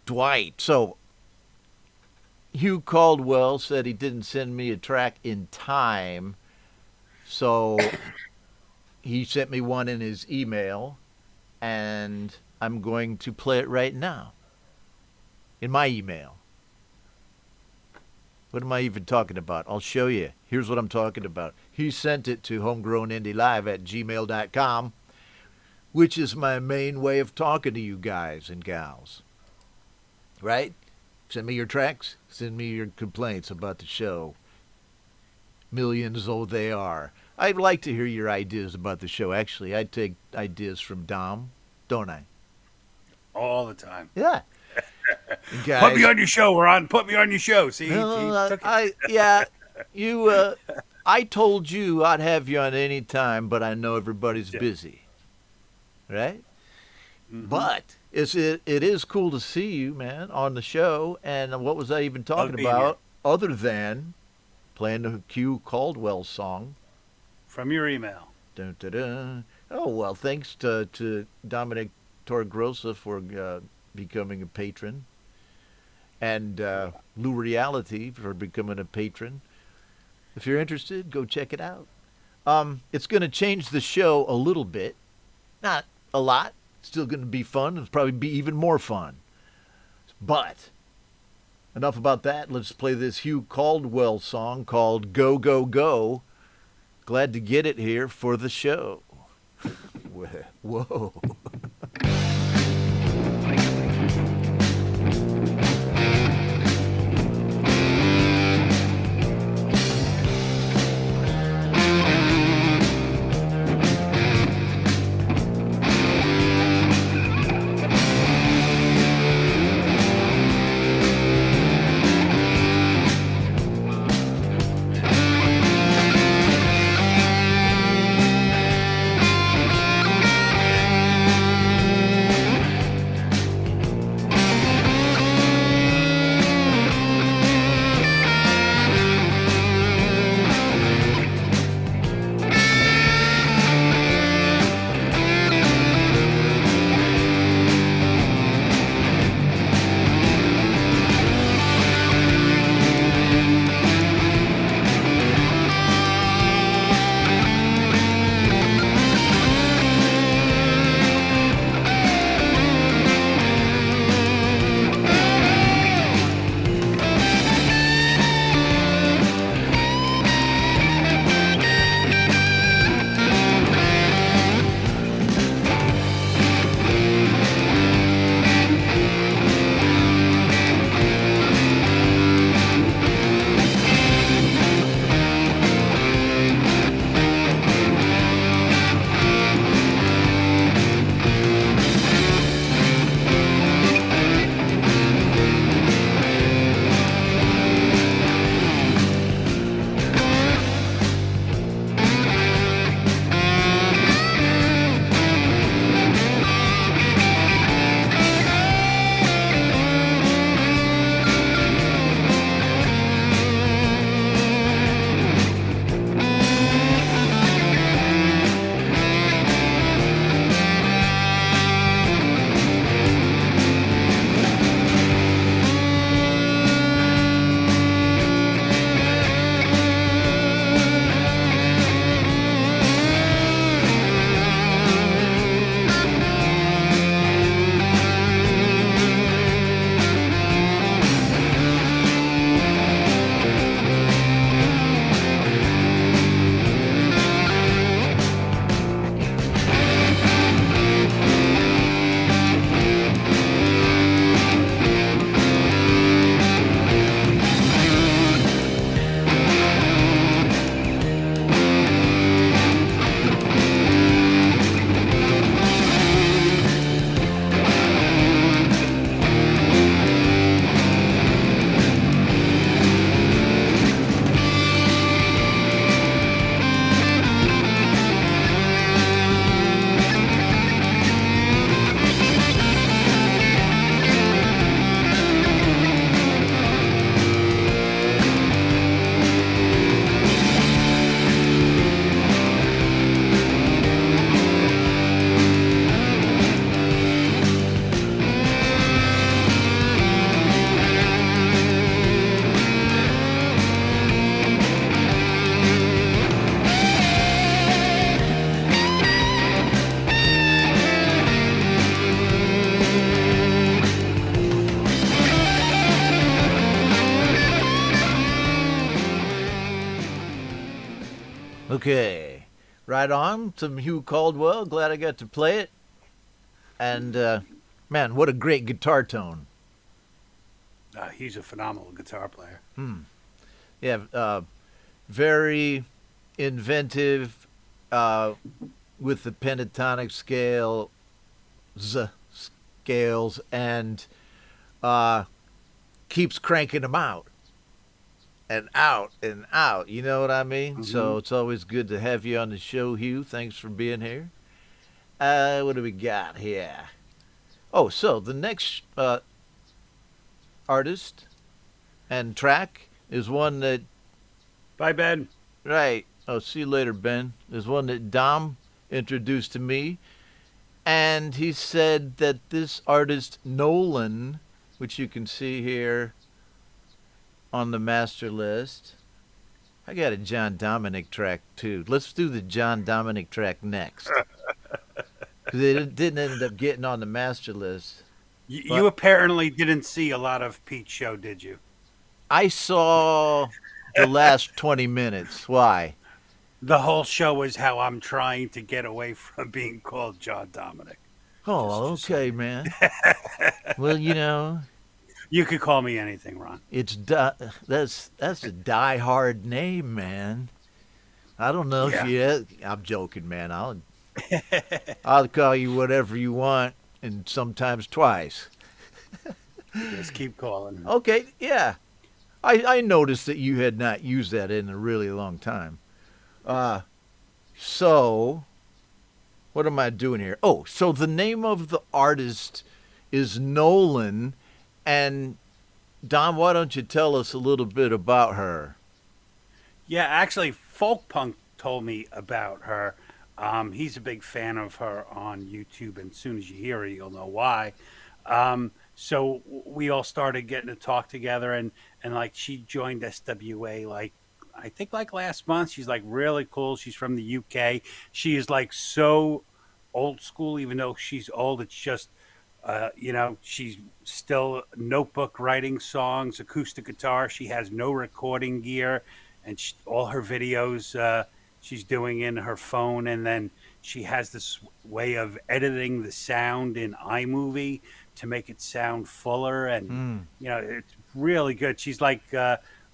Dwight, so Hugh Caldwell said he didn't send me a track in time, so he sent me one in his email, and I'm going to play it right now in my email. What am I even talking about? I'll show you. Here's what I'm talking about. He sent it to homegrownindie@gmail.com, which is my main way of talking to you guys and gals. Right? Send me your tracks. Send me your complaints about the show. Millions, though they are. I'd like to hear your ideas about the show. Actually, I take ideas from Dom, don't I? All the time. Yeah. Guys, Put me on your show, Ron. Put me on your show. See, he took it. I told you I'd have you on any time, but I know everybody's busy, right? Mm-hmm. But it is cool to see you, man, on the show. And what was I even talking being about other than playing the Hugh Caldwell song? From your email. Dun, dun, dun. Oh, well, thanks to Dominic Torregrossa for becoming a patron, and Lou Reality for becoming a patron. If you're interested, go check it out. It's going to change the show a little bit. Not a lot. Still going to be fun. It'll probably be even more fun. But enough about that. Let's play this Hugh Caldwell song called Go, Go, Go. Glad to get it here for the show. Whoa. Okay. Right on. Some Hugh Caldwell. Glad I got to play it. And, man, what a great guitar tone. He's a phenomenal guitar player. Yeah, very inventive with the pentatonic scales, and keeps cranking them out and out and out. You know what I mean? So it's always good to have you on the show, Hugh. Thanks for being here. What do we got here? Oh, so the next artist and track is one that... Bye, Ben. Right. Oh, see you later, Ben. Is one that Dom introduced to me. And he said that this artist, Nolan, which you can see here on the master list. I got a John Dominic track, too. Let's do the John Dominic track next. Because it didn't end up getting on the master list. You apparently didn't see a lot of Pete's show, did you? I saw the last 20 minutes. Why? The whole show is how I'm trying to get away from being called John Dominic. Oh, okay, man. Well, you know, You could call me anything, Ron. it's that's a die-hard name, man. I don't know if you... I'm joking, man. I'll call you whatever you want, and sometimes twice. Just keep calling. Okay, yeah. I noticed that you had not used that in a really long time. So, what am I doing here? Oh, so the name of the artist is Nolan, and Don, why don't you tell us a little bit about her? Yeah, actually, Folk Punk told me about her. He's a big fan of her on YouTube, and as soon as you hear her, you'll know why. So we all started getting to talk together, and like she joined SWA like I think like last month. She's like really cool. She's from the UK. She is like so old school, even though she's old. It's just she's still notebook writing songs, acoustic guitar. She has no recording gear, and all her videos she's doing in her phone, and then she has this way of editing the sound in iMovie to make it sound fuller, and it's really good. She's like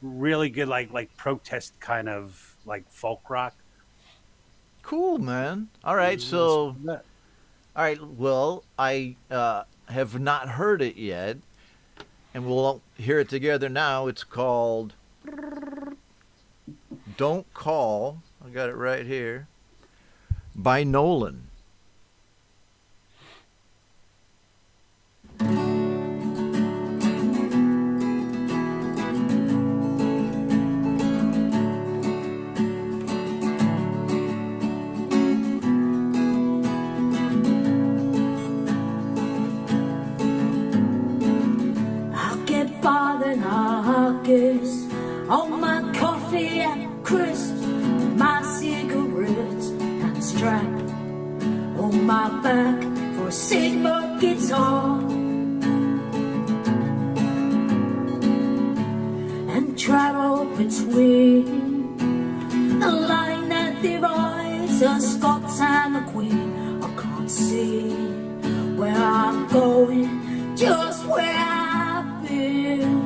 really good, like protest kind of like folk rock. Cool, man. All right, so... All right, well, I have not heard it yet, and we'll hear it together now. It's called Don't Call. I got it right here. By Nolan. I'll get bothered, I'll guess on my coffee and crisps, my cigarettes and a strap on my back for a Sigma guitar, and travel between the line that divides the Scots and the Queen. I can't see where I'm going, just where I've been.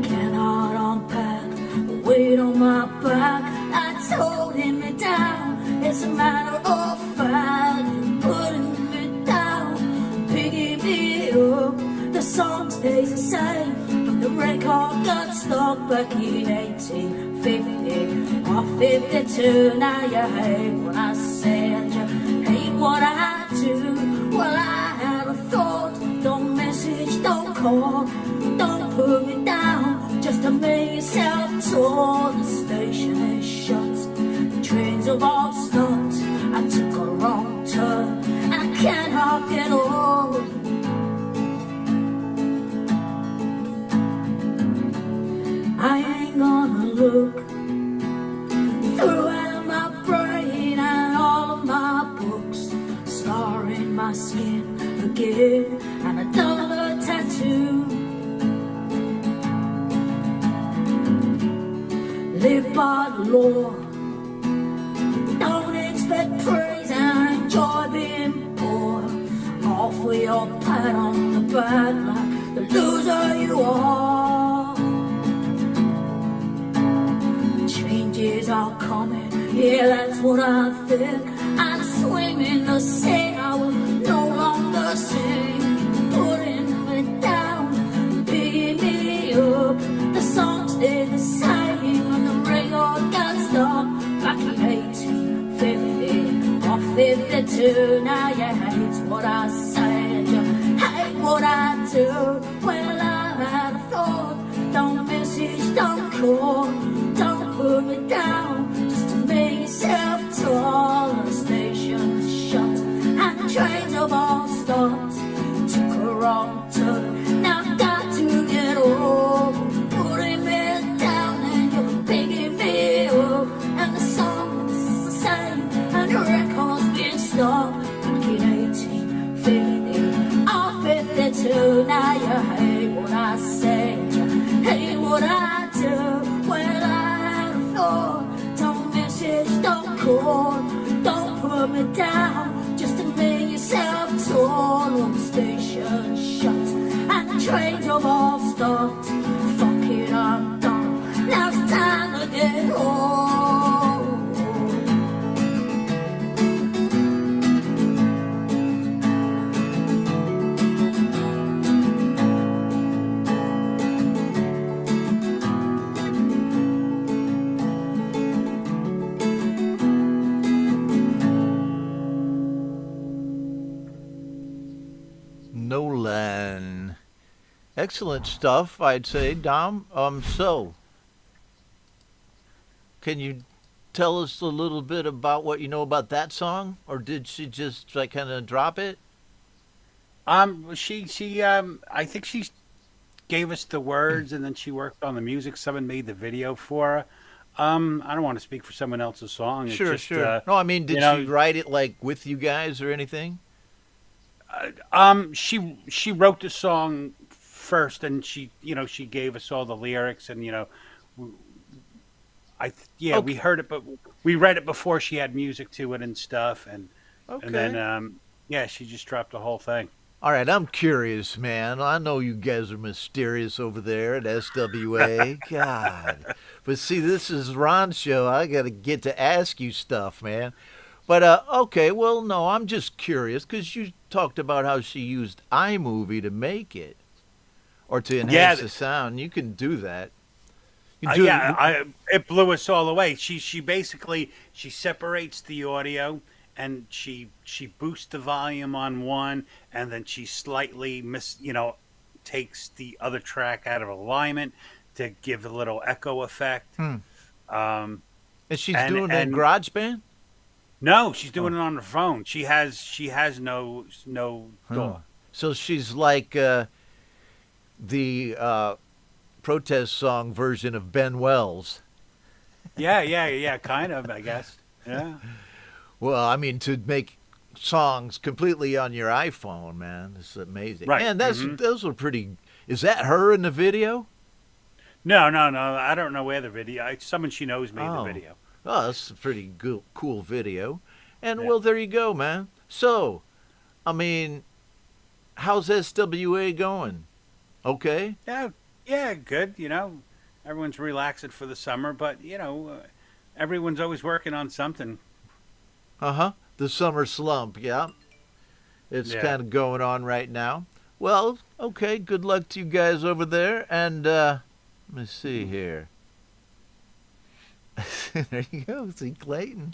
Cannot unpack the weight on my back that's holding me down. It's a matter of fact, it's putting me down, picking me up. The song stays the same, but the record got stuck back in 1850 or 52. Now you hate what I said, you hate what I do. Well, I had a thought, don't message, don't call, don't put me down, just to make yourself tall. The station is shut, the trains have all stopped. I took a wrong turn, and I cannot get over. I ain't gonna look throughout my brain and all of my books, scarring my skin again and another tattoo. Live led by the Lord. Don't expect praise and enjoy being poor. Offer your pat on the back like the loser you are. Changes are coming, yeah, that's what I think. I'm swimming the sea, I will no longer sing. Putting me down, picking me up. The song stayed the same and the record got stopped. Back in 1850 or 52, now you hate what I said, you hate what I do. Well, I had a thought, don't message, don't call, don't put me down, just to make yourself tall. The station's shut and the trains have all stopped. Took a wrong turn, now I've got to get over. Putting me down and you're picking me up. And the song's the same and the record's been stopped. Back in 1850 or 52, now you hate what I say, you hate what I do. Well, I had a thought, don't message, don't call, don't put me down, just to make yourself tall. When the station's shut and the trains have all stopped. Fuck it, I'm done, now it's time to get home. Nolan. Excellent stuff, I'd say, Dom. So, can you tell us a little bit about what you know about that song, or did she just like kind of drop it? I think she gave us the words and then she worked on the music. Someone made the video for her. I don't want to speak for someone else's song. It's Sure, just, sure. No, I mean, did you know, she write it like with you guys or anything? she wrote the song first, and she gave us all the lyrics, and w- Okay. we heard it, but we read it before she had music to it and stuff, and Okay. then she just dropped the whole thing. All right, I'm curious, man. I know you guys are mysterious over there at SWA. God. But see, this is Ron's show. I got to get to ask you stuff, man. But, okay, well, no, I'm just curious because you talked about how she used iMovie to make it or to enhance the sound. You can do that. You can do It blew us all away. She basically she separates the audio, and she boosts the volume on one, and then she slightly takes the other track out of alignment to give a little echo effect. And she's and- doing it in and- GarageBand? No, she's doing it on her phone. She has no Huh. DAW. So she's like the protest song version of Ben Wells. Yeah, kind of, I guess. Yeah. Well, I mean, to make songs completely on your iPhone, man, it's amazing. Right. Man, those were pretty. Is that her in the video? No. I don't know where the video. Someone she knows made the Oh. video. Oh, that's a pretty cool video. And, Yeah. well, there you go, man. So, I mean, how's SWA going? Okay? Yeah, good. Everyone's relaxing for the summer, but everyone's always working on something. Uh-huh. The summer slump, yeah. It's Yeah. kind of going on right now. Well, okay, good luck to you guys over there. And, let me see here. There you go. See Clayton.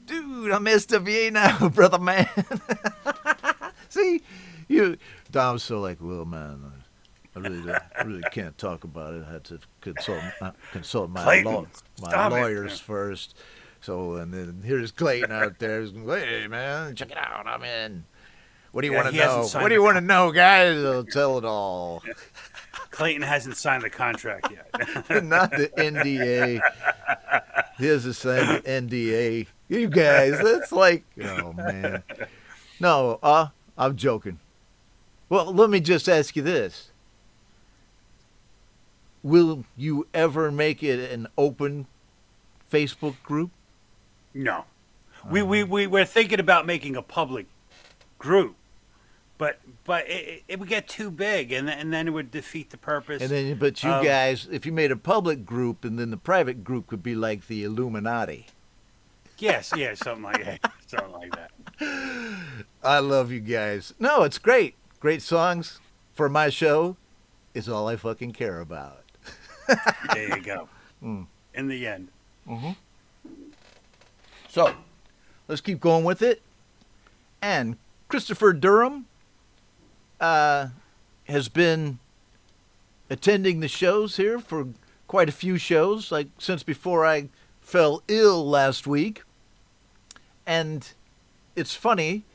Dude, I'm SWA now, brother man. See, Dom's so like, well, man, I really can't talk about it. I had to consult my Clayton, stop it. lawyers first. So, and then here's Clayton out there. He's going, hey, man, check it out. I'm in. What do you want to he hasn't know? signed What do you want to know, guys? I'll tell it all. Clayton hasn't signed the contract yet. Not the NDA. He has to sign the NDA. You guys, that's like, oh, man. No, I'm joking. Well, let me just ask you this. will you ever make it an open Facebook group? No. We're thinking about making a public group, but it would get too big, and then it would defeat the purpose. And then, but you guys, if you made a public group, and then the private group could be like the Illuminati. Yes, something like that. Something like that. I love you guys. No, it's great. Great songs for my show is all I fucking care about. There you go. In the end. So, let's keep going with it. And Christopher Durham has been attending the shows here for quite a few shows, like since before I fell ill last week. And it's funny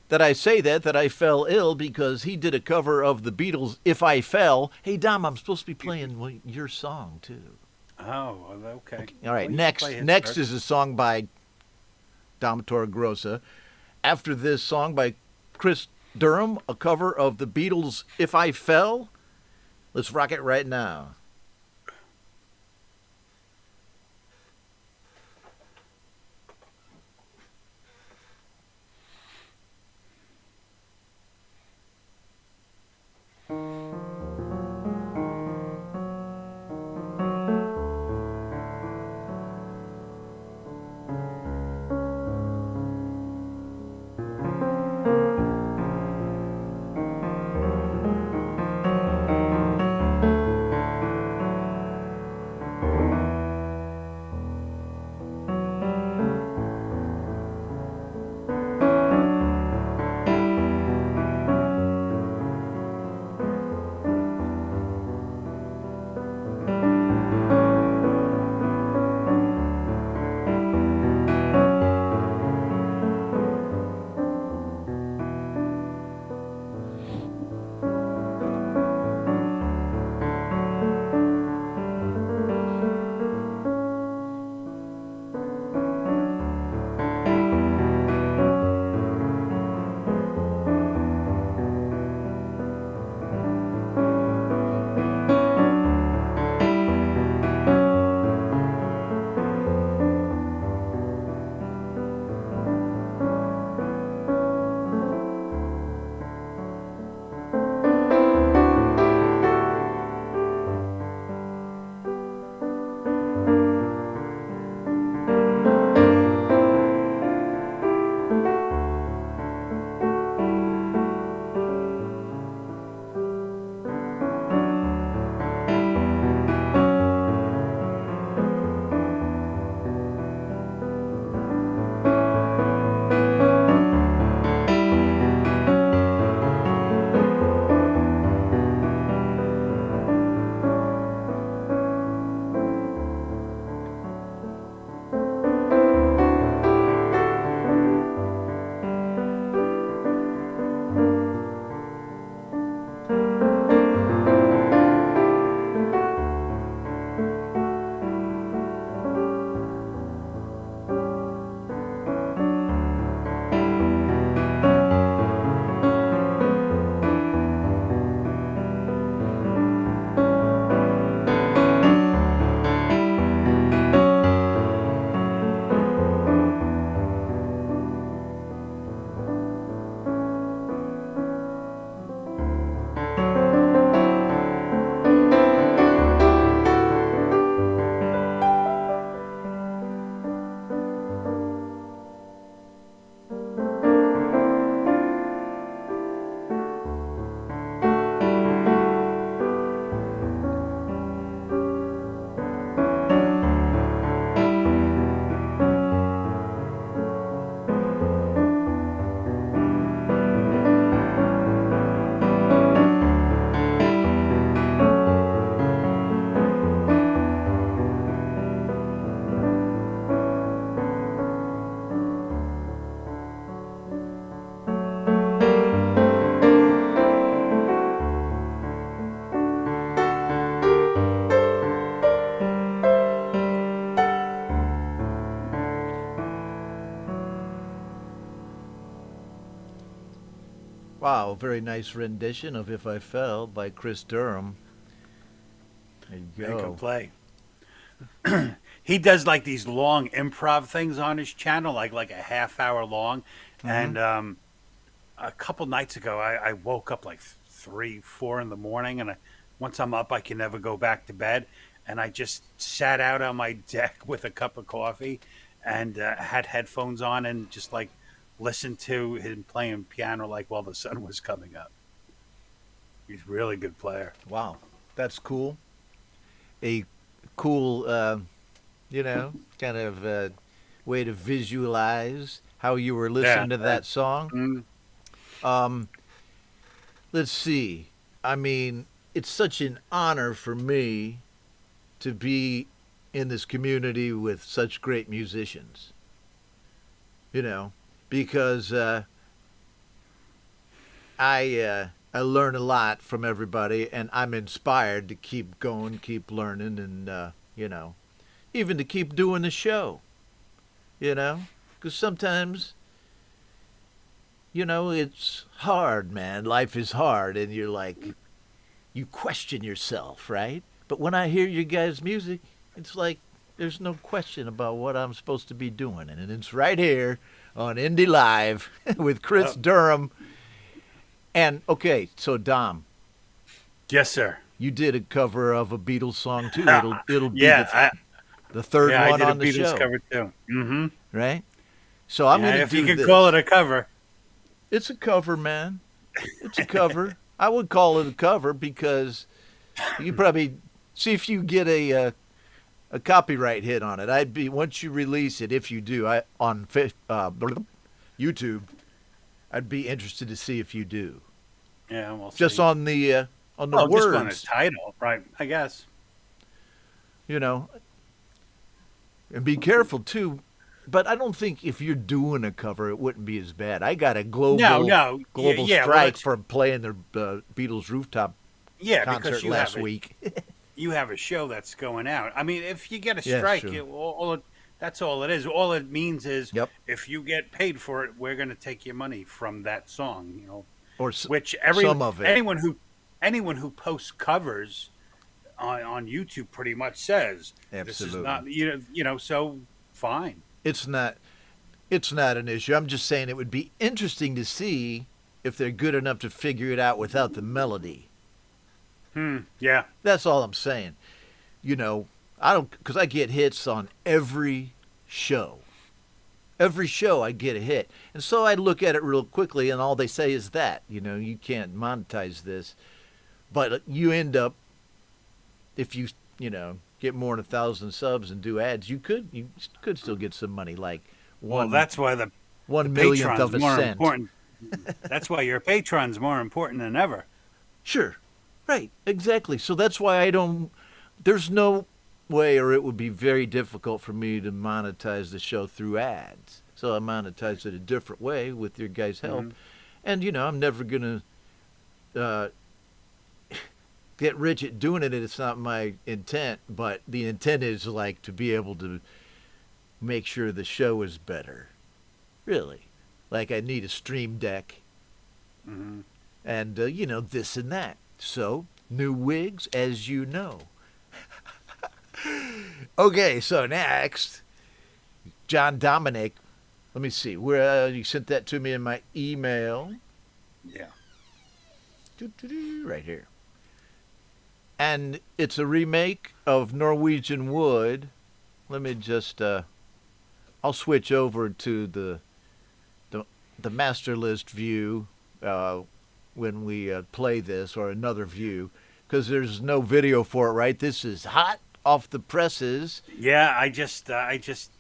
that I say that I fell ill, because he did a cover of the Beatles' If I Fell. Hey, Dom, I'm supposed to be playing your song, too. Oh, okay. All right, Well, next is a song by TORREGROSSA. After this song by Chris Durham, a cover of the Beatles' If I Fell. Let's rock it right now. Wow, very nice rendition of If I Fell by Chris Durham. There you Make him go. play. He does like these long improv things on his channel, like a half hour long. And a couple nights ago, I woke up like 3, 4 in the morning, and once I'm up, I can never go back to bed. And I just sat out on my deck with a cup of coffee and had headphones on and just like listened to him playing piano like while the sun was coming up. He's a really good player. Wow, that's cool. A cool, kind of way to visualize how you were listening to that song. Let's see. I mean, it's such an honor for me to be in this community with such great musicians. Because I learn a lot from everybody, and I'm inspired to keep going, keep learning, and even to keep doing the show. Because sometimes, it's hard, man. Life is hard, and you're like, you question yourself, right? But when I hear you guys' music, it's like there's no question about what I'm supposed to be doing, and it's right here on Indie Live with Chris Durham. And okay, so Dom, Yes, sir. you did a cover of a Beatles song too. It'll be the third I one did on a the Beatles show, cover too. Mm-hmm. right? So I'm gonna If do you could this. call it a cover. It's a cover, man. It's a cover. I would call it a cover because you probably see if you get a copyright hit on it. I'd be once you release it, if you do, on YouTube, I'd be interested to see if you do. Yeah, we'll Just see. on the Just words, on a title, right? I guess. and be careful too. But I don't think if you're doing a cover, it wouldn't be as bad. I got a global No. global Yeah, well, strike that's- from playing their Beatles rooftop Yeah, concert because you last have week. you have a show that's going out. I mean, if you get a Yeah, strike, sure. that's all it is. All it means is Yep. if you get paid for it, we're going to take your money from that song. Or Which some of it. anyone who posts covers on YouTube pretty much says this is Absolutely. not so fine. It's not an issue. I'm just saying it would be interesting to see if they're good enough to figure it out without the melody. Yeah. That's all I'm saying. I don't, because I get hits on every show. Every show I get a hit. And so I look at it real quickly and all they say is that, you can't monetize this. But you end up, if you get more than 1,000 subs and do ads, you could still get some money, like Well, that's why the 1/millionth of a patron's more cent. important. That's why your patron's more important than ever. Sure. Right. Exactly. So that's why there's no way, or it would be very difficult for me to monetize the show through ads. So I monetize it a different way with your guys' help. And, I'm never going to get rich at doing it. It's not my intent, but the intent is like to be able to make sure the show is better. Really. Like I need a stream deck and, this and that. So, new wigs, as you know. Okay, so next, John Dominic. Let me see. Where you sent that to me in my email. Yeah. Right here. And it's a remake of Norwegian Wood. Let me just, I'll switch over to the master list view when we play this, or another view, because there's no video for it, right? This is hot off the presses. Yeah, I just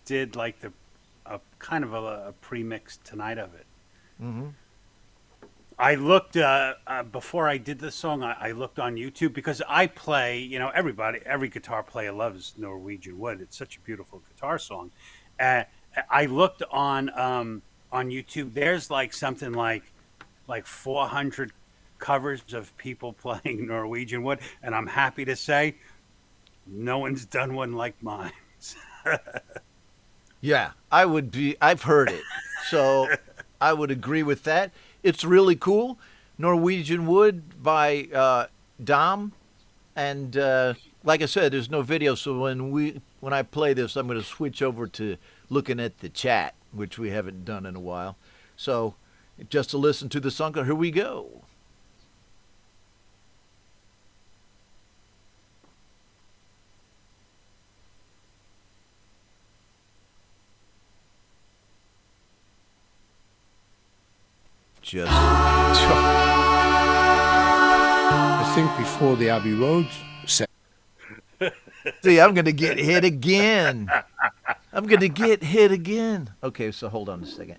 did like a kind of a pre-mix tonight of it. Mm-hmm. I looked before I did this song. I looked on YouTube because I play. Every guitar player loves Norwegian Wood. It's such a beautiful guitar song. I looked on YouTube. There's like something like 400 covers of people playing Norwegian Wood, and I'm happy to say no one's done one like mine. Yeah, I've heard it. So I would agree with that. It's really cool. Norwegian Wood by Dom. And like I said, there's no video, so when I play this, I'm going to switch over to looking at the chat, which we haven't done in a while. So, just to listen to the song, here we go. Just. I think before the Abbey Road set. See, I'm going to get hit again. I'm going to get hit again. Okay, so hold on a second.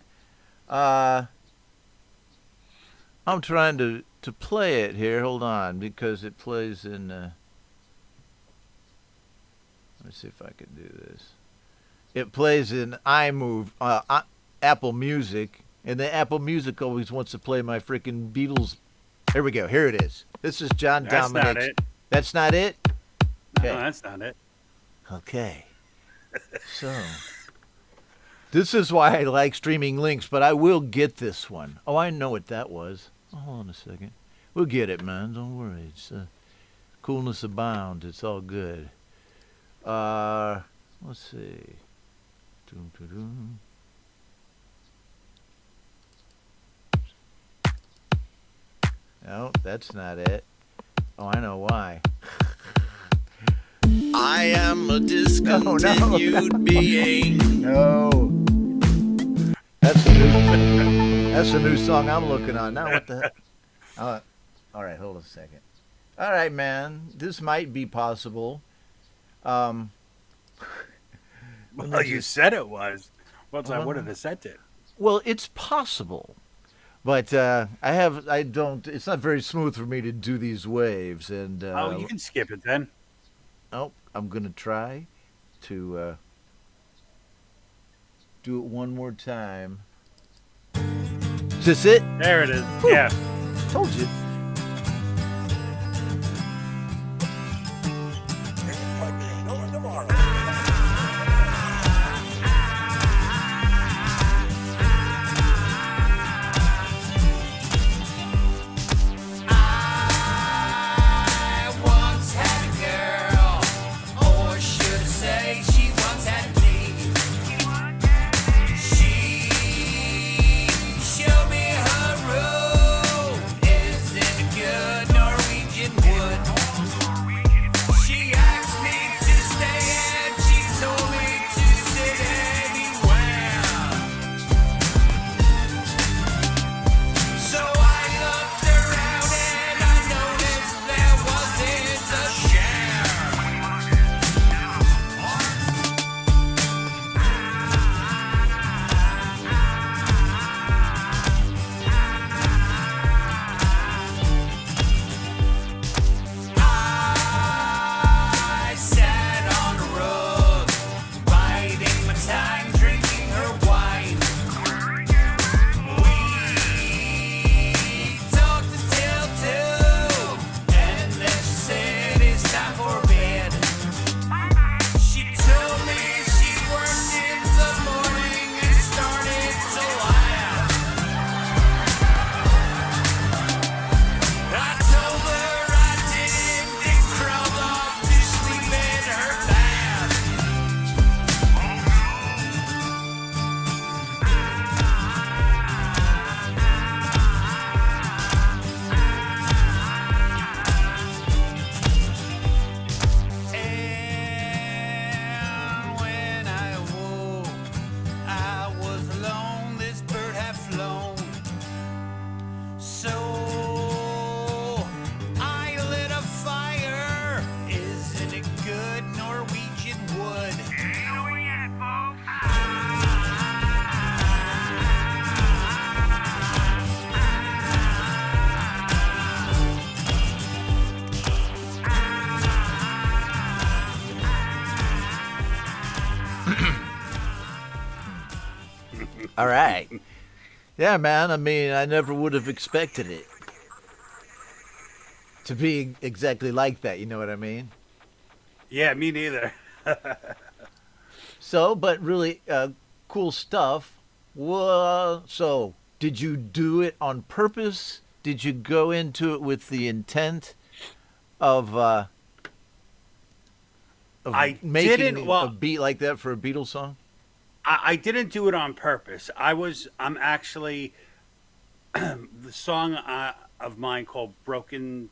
I'm trying to play it here. Hold on, because it plays in... let me see if I can do this. It plays in Apple Music, and the Apple Music always wants to play my freaking Beatles. Here we go. Here it is. This is John That's Dominic's. not it. That's not it? No, that's not it. Okay. So, this is why I like streaming links, but I will get this one. Oh, I know what that was. Oh, hold on a second. We'll get it, man. Don't worry. It's coolness abound. It's all good. Let's see. Doom, doom, doom. No, that's not it. Oh, I know why. I am a discontinued being. No. That's a new song I'm looking on. Now what the heck? All right, hold on a second. All right, man. This might be possible. Well, you said it was. Once I would have sent it. Well, it's possible. But I don't, it's not very smooth for me to do these waves. And You can skip it then. oh, I'm going to try to do it one more time. Is this it? There it is. Yeah. Told you. I once had a girl, or should I say she once had me. She showed me her room, is in a good Norwegian wood. She asked me to stay and she told me to sit anywhere. So I looked around and I noticed there wasn't a share. I sat on a rug, biding my time, drinking her wine. We talked until 2, and then she said it's time for bed. She told me she worked in the morning and started to laugh. I told her I didn't and crawled off to sleep in her bath. And when I awoke, I was alone. This bird had flown. So I lit a fire. Isn't it good Norwegian wood? All right. Yeah, man. I mean, I never would have expected it to be exactly like that. You know what I mean? Yeah, me neither. So, but really cool stuff. So, did you do it on purpose? Did you go into it with the intent of of I making didn't. Well, a beat like that for a Beatles song? I didn't do it on purpose. I'm actually the song of mine called Broken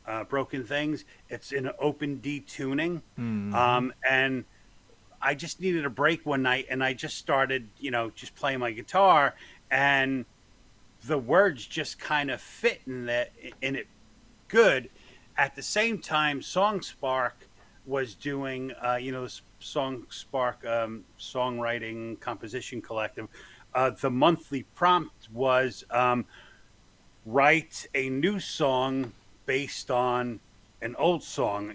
Things. It's in an open D tuning, and I just needed a break one night, and I just started, just playing my guitar, and the words just kind of fit in it good. At the same time, SongSpark was doing, the SongSpark songwriting composition collective. The monthly prompt was write a new song based on an old song,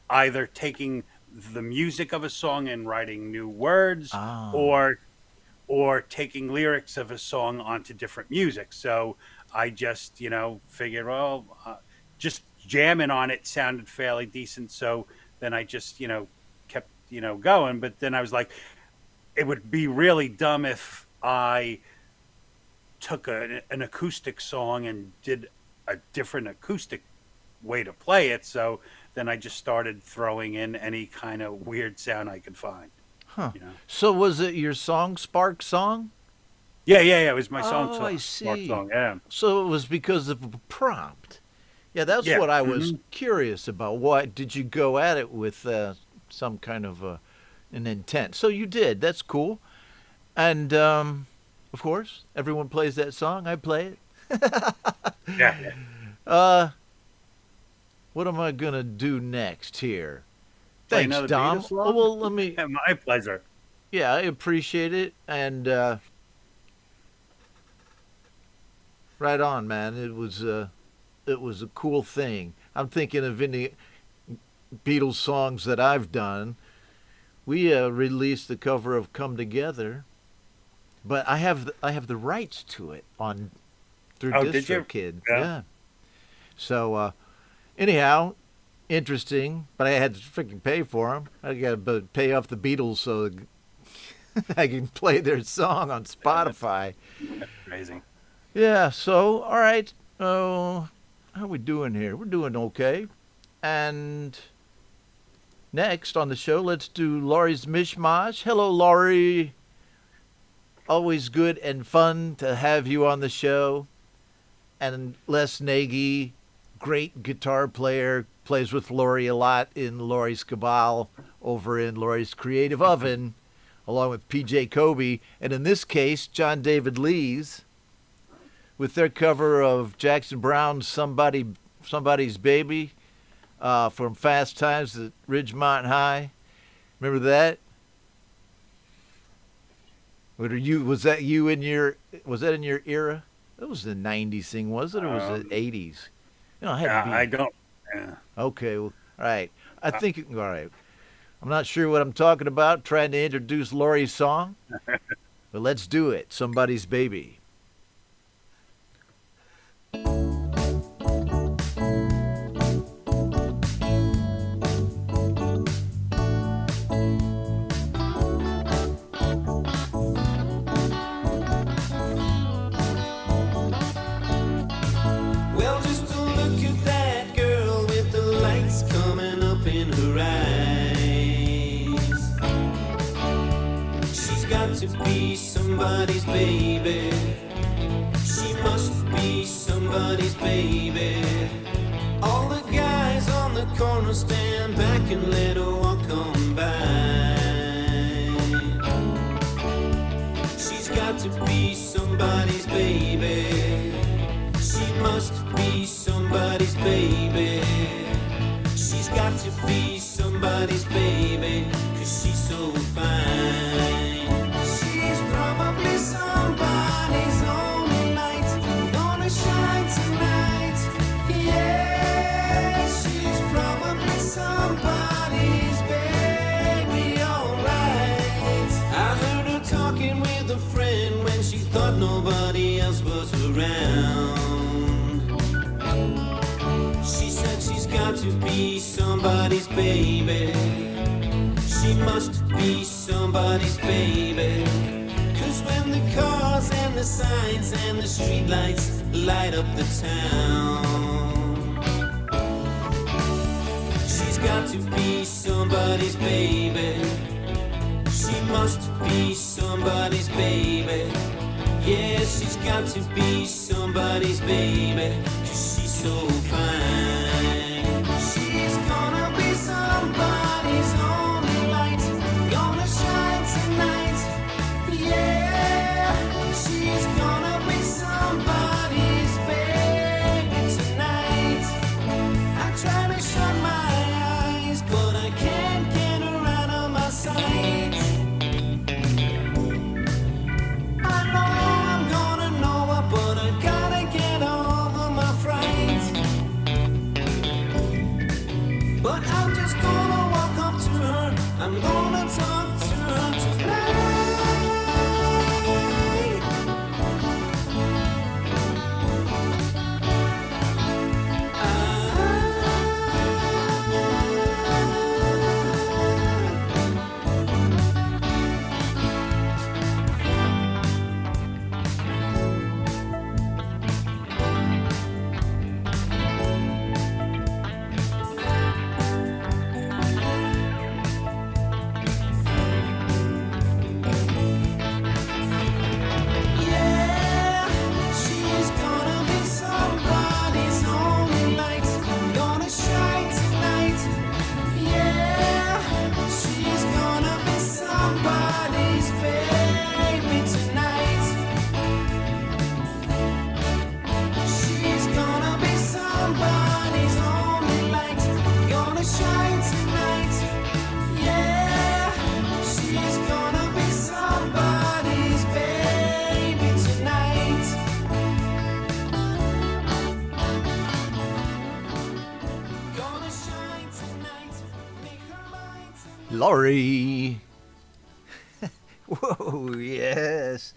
either taking the music of a song and writing new words, or taking lyrics of a song onto different music. So I just, figured, well, just jamming on it sounded fairly decent. So then I just, kept, going. But then I was like, it would be really dumb if I took an acoustic song and did a different acoustic way to play it. So then I just started throwing in any kind of weird sound I could find. Huh. So was it your SongSpark song? Yeah. It was my song. Oh, I see. Spark song, yeah. So it was because of a prompt. Yeah, that's what I was curious about. Why did you go at it with some kind of an intent? So you did. That's cool. And of course, everyone plays that song. I play it. Yeah. What am I gonna do next here? Play Thanks, another Dom. Beatles song? Oh, well, let me. Yeah, my pleasure. Yeah, I appreciate it, and right on, man. It was a cool thing. I'm thinking of any Beatles songs that I've done. We released the cover of "Come Together," but I have the rights to it through did you? DistroKid. Yeah. So anyhow, interesting. But I had to freaking pay for them. I got to pay off the Beatles so I can play their song on Spotify. That's crazy. Yeah. So all right. Oh, how we doing here? We're doing okay. And next on the show, let's do Laurie's Mishmash. Hello, Laurie. Always good and fun to have you on the show. And Les Nagy, great guitar player, plays with Laurie a lot in Laurie's Cabal over in Laurie's Creative Oven, along with PJ Kobe. And in this case, John David Lee's, with their cover of Jackson Brown's Somebody's Baby from Fast Times at Ridgemont High. Remember that? Was that in your era? That was the 90s thing, was it? Or was it 80s? It had to be. I don't. Yeah. Okay, well, all right. I think, all right. I'm not sure what I'm talking about, trying to introduce Laurie's song. But let's do it. Somebody's Baby. Well, just to look at that girl with the lights coming up in her eyes. She's got to be somebody's baby. She must be somebody's baby. All the guys on the corner stand back and let her walk on by. She's got to be somebody's baby. She must be somebody's baby. She's got to be somebody's baby, 'cause she's so fine. She's probably somebody's only light, gonna shine tonight. Yeah, she's probably somebody's baby, alright. I heard her talking with a friend when she thought nobody else was around. She said she's got to be somebody's baby. She must be somebody's baby. 'Cause when the cars and the signs and the streetlights light up the town, she's got to be somebody's baby. She must be somebody's baby. Yeah, she's got to be somebody's baby, 'cause she's so fine. She's gonna be somebody's only light, gonna shine tonight. Yeah, she's gonna be somebody's baby tonight. I try to shut my eyes, but I can't get her out of my sight. I know I'm gonna know her, but I gotta get over my fright. But I'm just gonna walk up to her, I'm gonna talk to her tonight. Yeah, she's gonna be somebody's only light, gonna shine tonight. Yeah, she's gonna be somebody's baby tonight. She's gonna be somebody's only light, gonna shine tonight. Yeah, she's gonna be somebody's baby tonight. Gonna shine tonight, make her mine tonight. Laurie. Whoa, yes.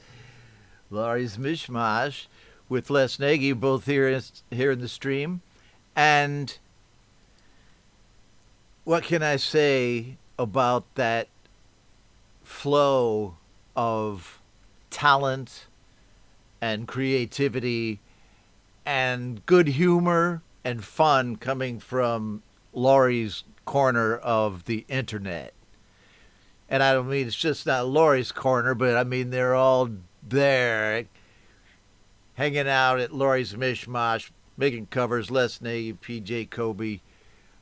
Laurie's Mishmash with Les Nagy, both here in the stream. And what can I say about that flow of talent and creativity and good humor and fun coming from Laurie's corner of the internet? And I don't mean it's just not Laurie's corner, but I mean they're all there hanging out at Laurie's Mishmash, making covers. Les Nagy, PJ Kobe,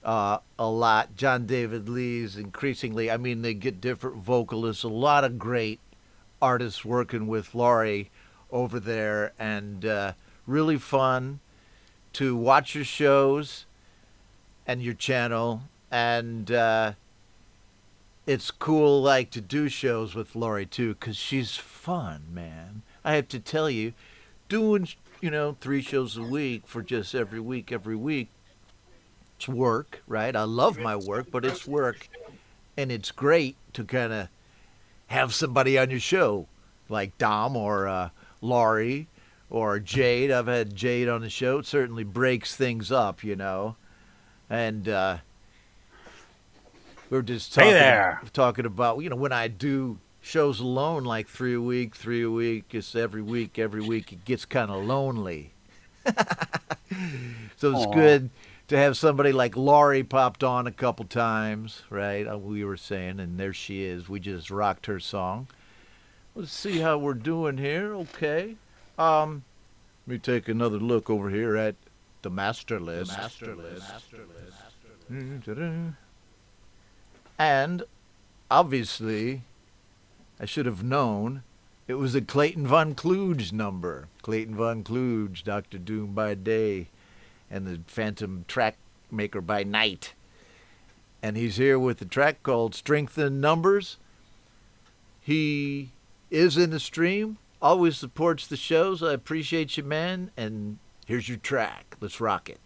a lot. John David Lee's increasingly. I mean, they get different vocalists. A lot of great artists working with Laurie over there, and really fun to watch your shows and your channel. And it's cool, like, to do shows with Laurie too, 'cause she's fun, man. I have to tell you, doing 3 shows a week for just every week, it's work, right? I love my work, but it's work, and it's great to kind of have somebody on your show like Dom or Laurie or Jade. I've had Jade on the show. It certainly breaks things up, and we were just Hey there. talking about, when I do shows alone, like 3 a week, it's every week, it gets kind of lonely. So it's good to have somebody like Laurie popped on a couple times, right? We were saying, and there she is. We just rocked her song. Let's see how we're doing here. Okay. Let me take another look over here at the master list. And obviously, I should have known it was a Clayton Von Kluge number. Clayton Von Kluge, Dr. Doom by day, and the Phantom Track Maker by night. And he's here with a track called Strength in Numbers. He is in the stream, always supports the shows. I appreciate you, man. And here's your track. Let's rock it.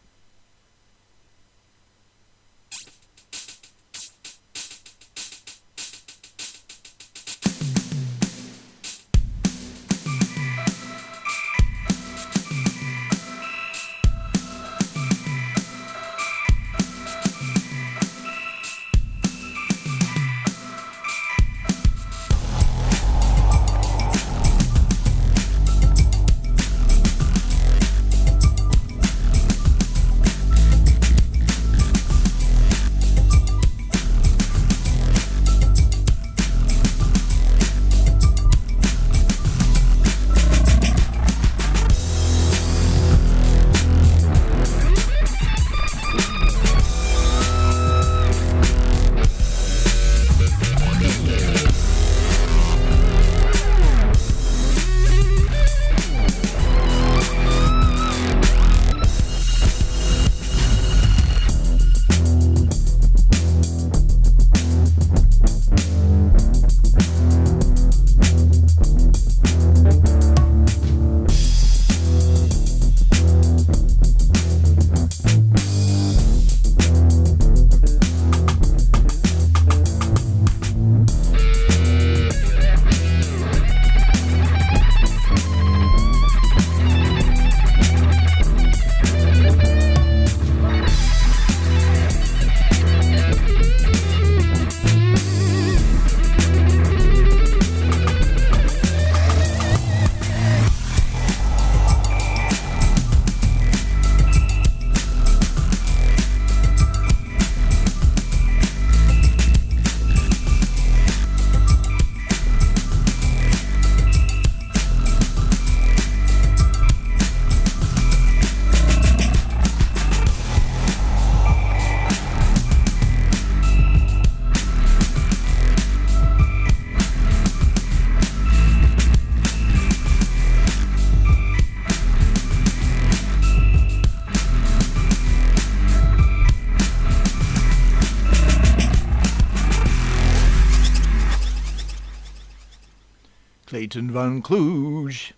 Clayton Von Kluge.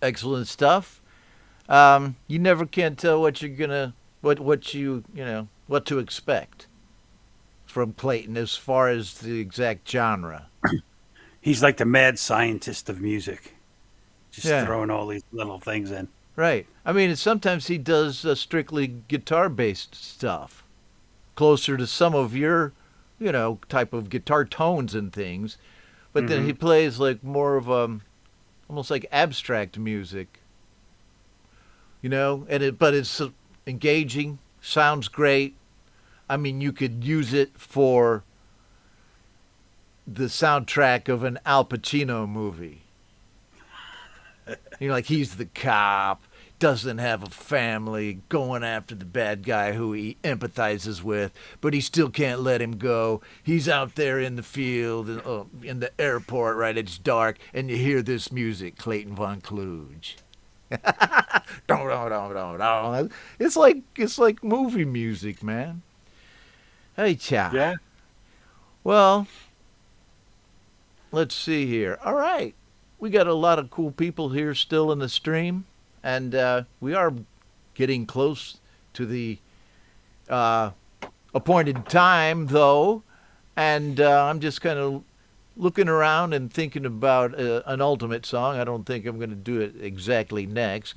Excellent stuff. You never can tell what you're gonna, what you know, what to expect from Clayton as far as the exact genre. He's like the mad scientist of music, just Yeah. throwing all these little things in. Right. I mean, sometimes he does strictly guitar-based stuff, closer to some of your, you know, type of guitar tones and things. But then he plays like more of almost like abstract music. You know, but it's engaging, sounds great. I mean, you could use it for the soundtrack of an Al Pacino movie. You know, like he's the cop, doesn't have a family, going after the bad guy who he empathizes with, but he still can't let him go. He's out there in the field, in the airport, right? It's dark, and you hear this music, Clayton Von Kluge. It's like movie music, man. Hey, cha. Yeah. Well, let's see here. All right. We got a lot of cool people here still in the stream, and we are getting close to the appointed time, though, and I'm just kind of looking around and thinking about an ultimate song. I don't think I'm going to do it exactly next.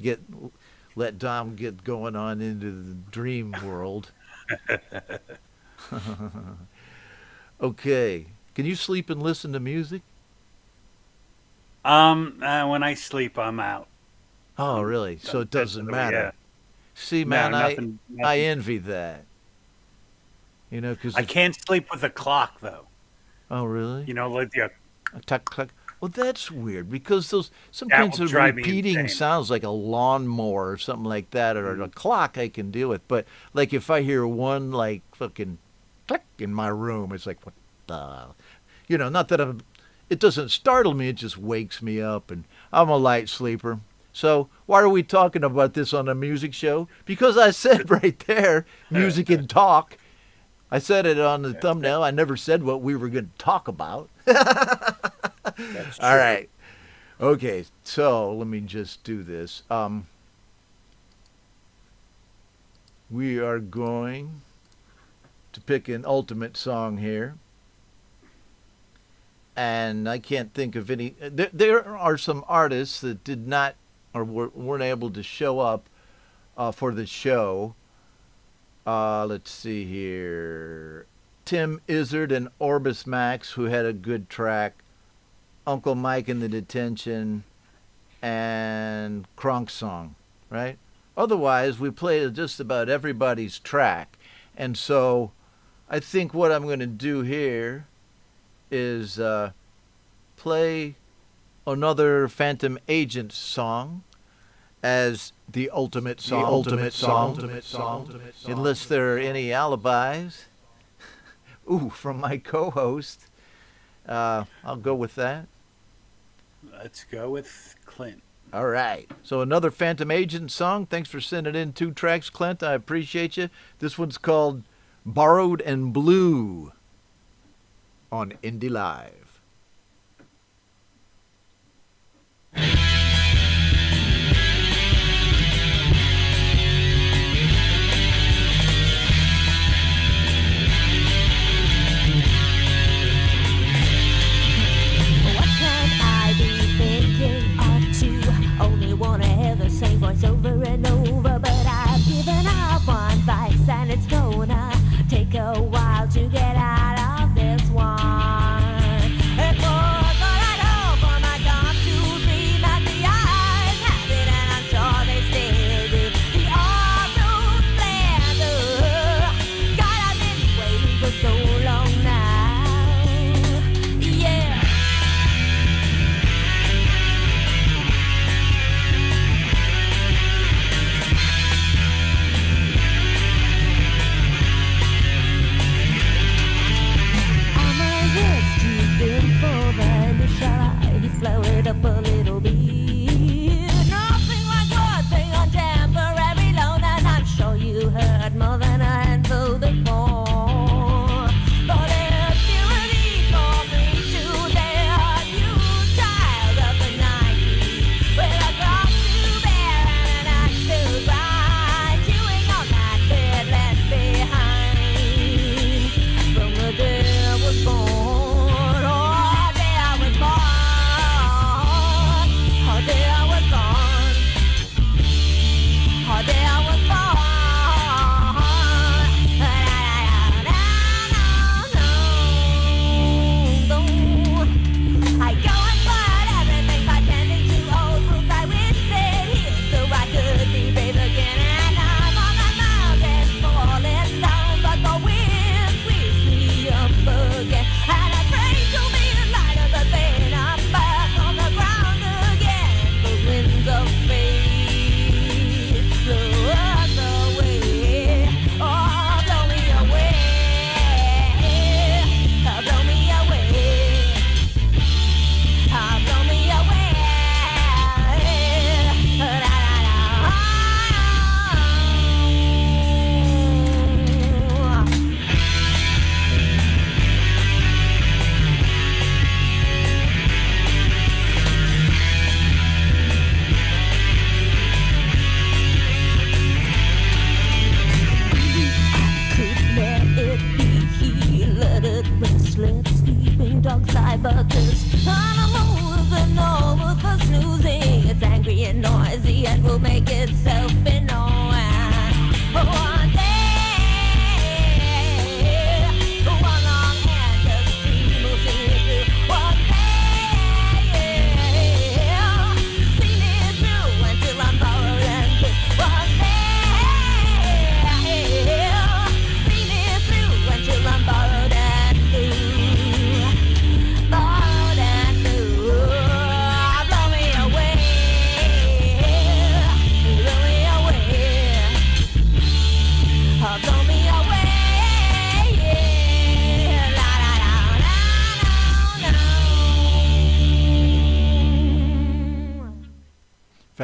Let Dom get going on into the dream world. Okay. Can you sleep and listen to music? When I sleep, I'm out. Oh, really? So it doesn't matter. Yeah. See, No, man, nothing. I envy that. You know, because I can't sleep with a clock though. Oh, really? You know, like the Tuck, tuck. Well, that's weird because some That kinds will of drive me repeating insane. sounds like a lawnmower or something like that, or a clock I can deal with. But like if I hear one like fucking click in my room, it's like what the, you know, not that it doesn't startle me, it just wakes me up, and I'm a light sleeper. So why are we talking about this on a music show? Because I said right there, music and talk. I said it on the thumbnail. I never said what we were going to talk about. That's true. All right. Okay, so let me just do this. We are going to pick an ultimate song here. And I can't think of any. There are some artists that did not or weren't able to show up for the show. Let's see here. Tim Izzard and Orbis Max, who had a good track. Uncle Mike in the Detention, and Kronk Song, right? Otherwise, we played just about everybody's track. And so I think what I'm going to do here is play another Phantom Agent song as the ultimate song. Unless there are any alibis. Ooh, from my co-host. I'll go with that. Let's go with Clint. All right. So another Phantom Agent song. Thanks for sending in 2 tracks, Clint. I appreciate you. This one's called Borrowed and Blue on Indie Live. What can I be thinking of to only wanna hear the same voice over and over? But I've given up on vice and it's gonna take a while to get out of this one.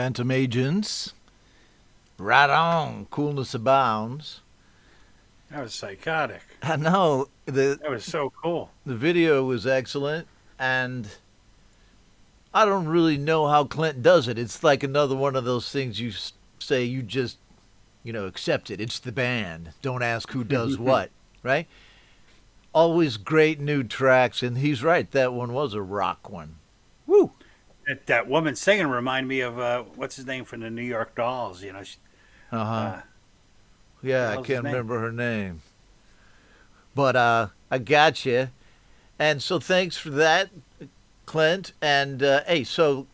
Phantom Agents. Right on. Coolness abounds. That was psychotic. I know. That was so cool. The video was excellent, and I don't really know how Clint does it. It's like another one of those things you say you just, accept it. It's the band. Don't ask who does what, right? Always great new tracks, and he's right. That one was a rock one. Woo! That woman singing reminded me of what's his name from the New York Dolls. Yeah, the I hell's his can't name? remember her name. But I got you. And so thanks for that, Clint. And hey, so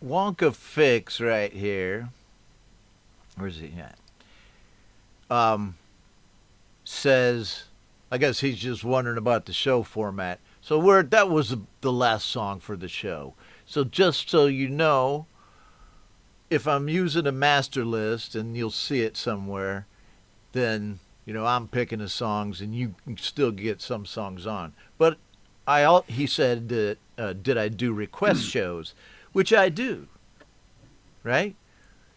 Wonka Fix right here. Where's he at? Says, I guess he's just wondering about the show format. So that was the last song for the show. So just so you know, if I'm using a master list, and you'll see it somewhere, then I'm picking the songs, and you can still get some songs on. But he said that did I do request shows, which I do, right?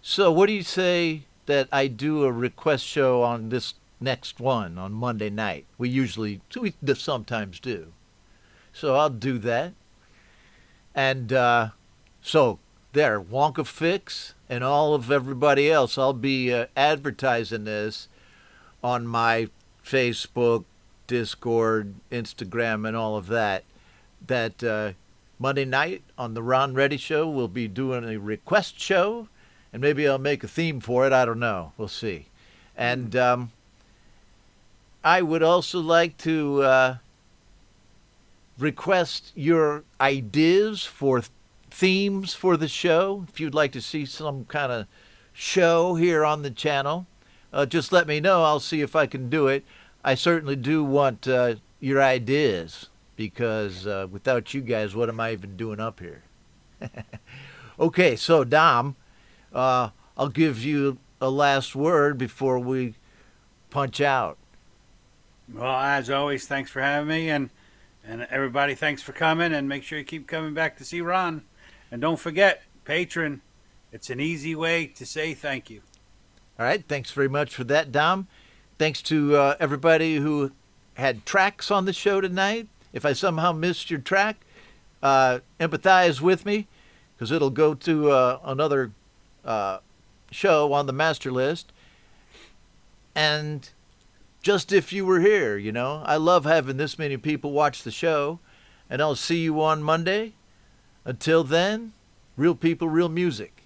So what do you say that I do a request show on this next one on Monday night? We sometimes do. So I'll do that. And so there, Wonka Fix and all of everybody else, I'll be advertising this on my Facebook, Discord, Instagram, and all of that. That Monday night on the Ron Reddy Show, we'll be doing a request show, and maybe I'll make a theme for it. I don't know. We'll see. And I would also like to request your ideas for themes for the show. If you'd like to see some kind of show here on the channel, just let me know. I'll see if I can do it. I certainly do want your ideas, because without you guys, what am I even doing up here? Okay, so Dom, I'll give you a last word before we punch out. Well, as always, thanks for having me, and everybody, thanks for coming, and make sure you keep coming back to see Ron. And don't forget, Patron, it's an easy way to say thank you. All right, thanks very much for that, Dom. Thanks to everybody who had tracks on the show tonight. If I somehow missed your track, empathize with me, because it'll go to another show on the master list. And just if you were here, I love having this many people watch the show. And I'll see you on Monday. Until then, real people, real music.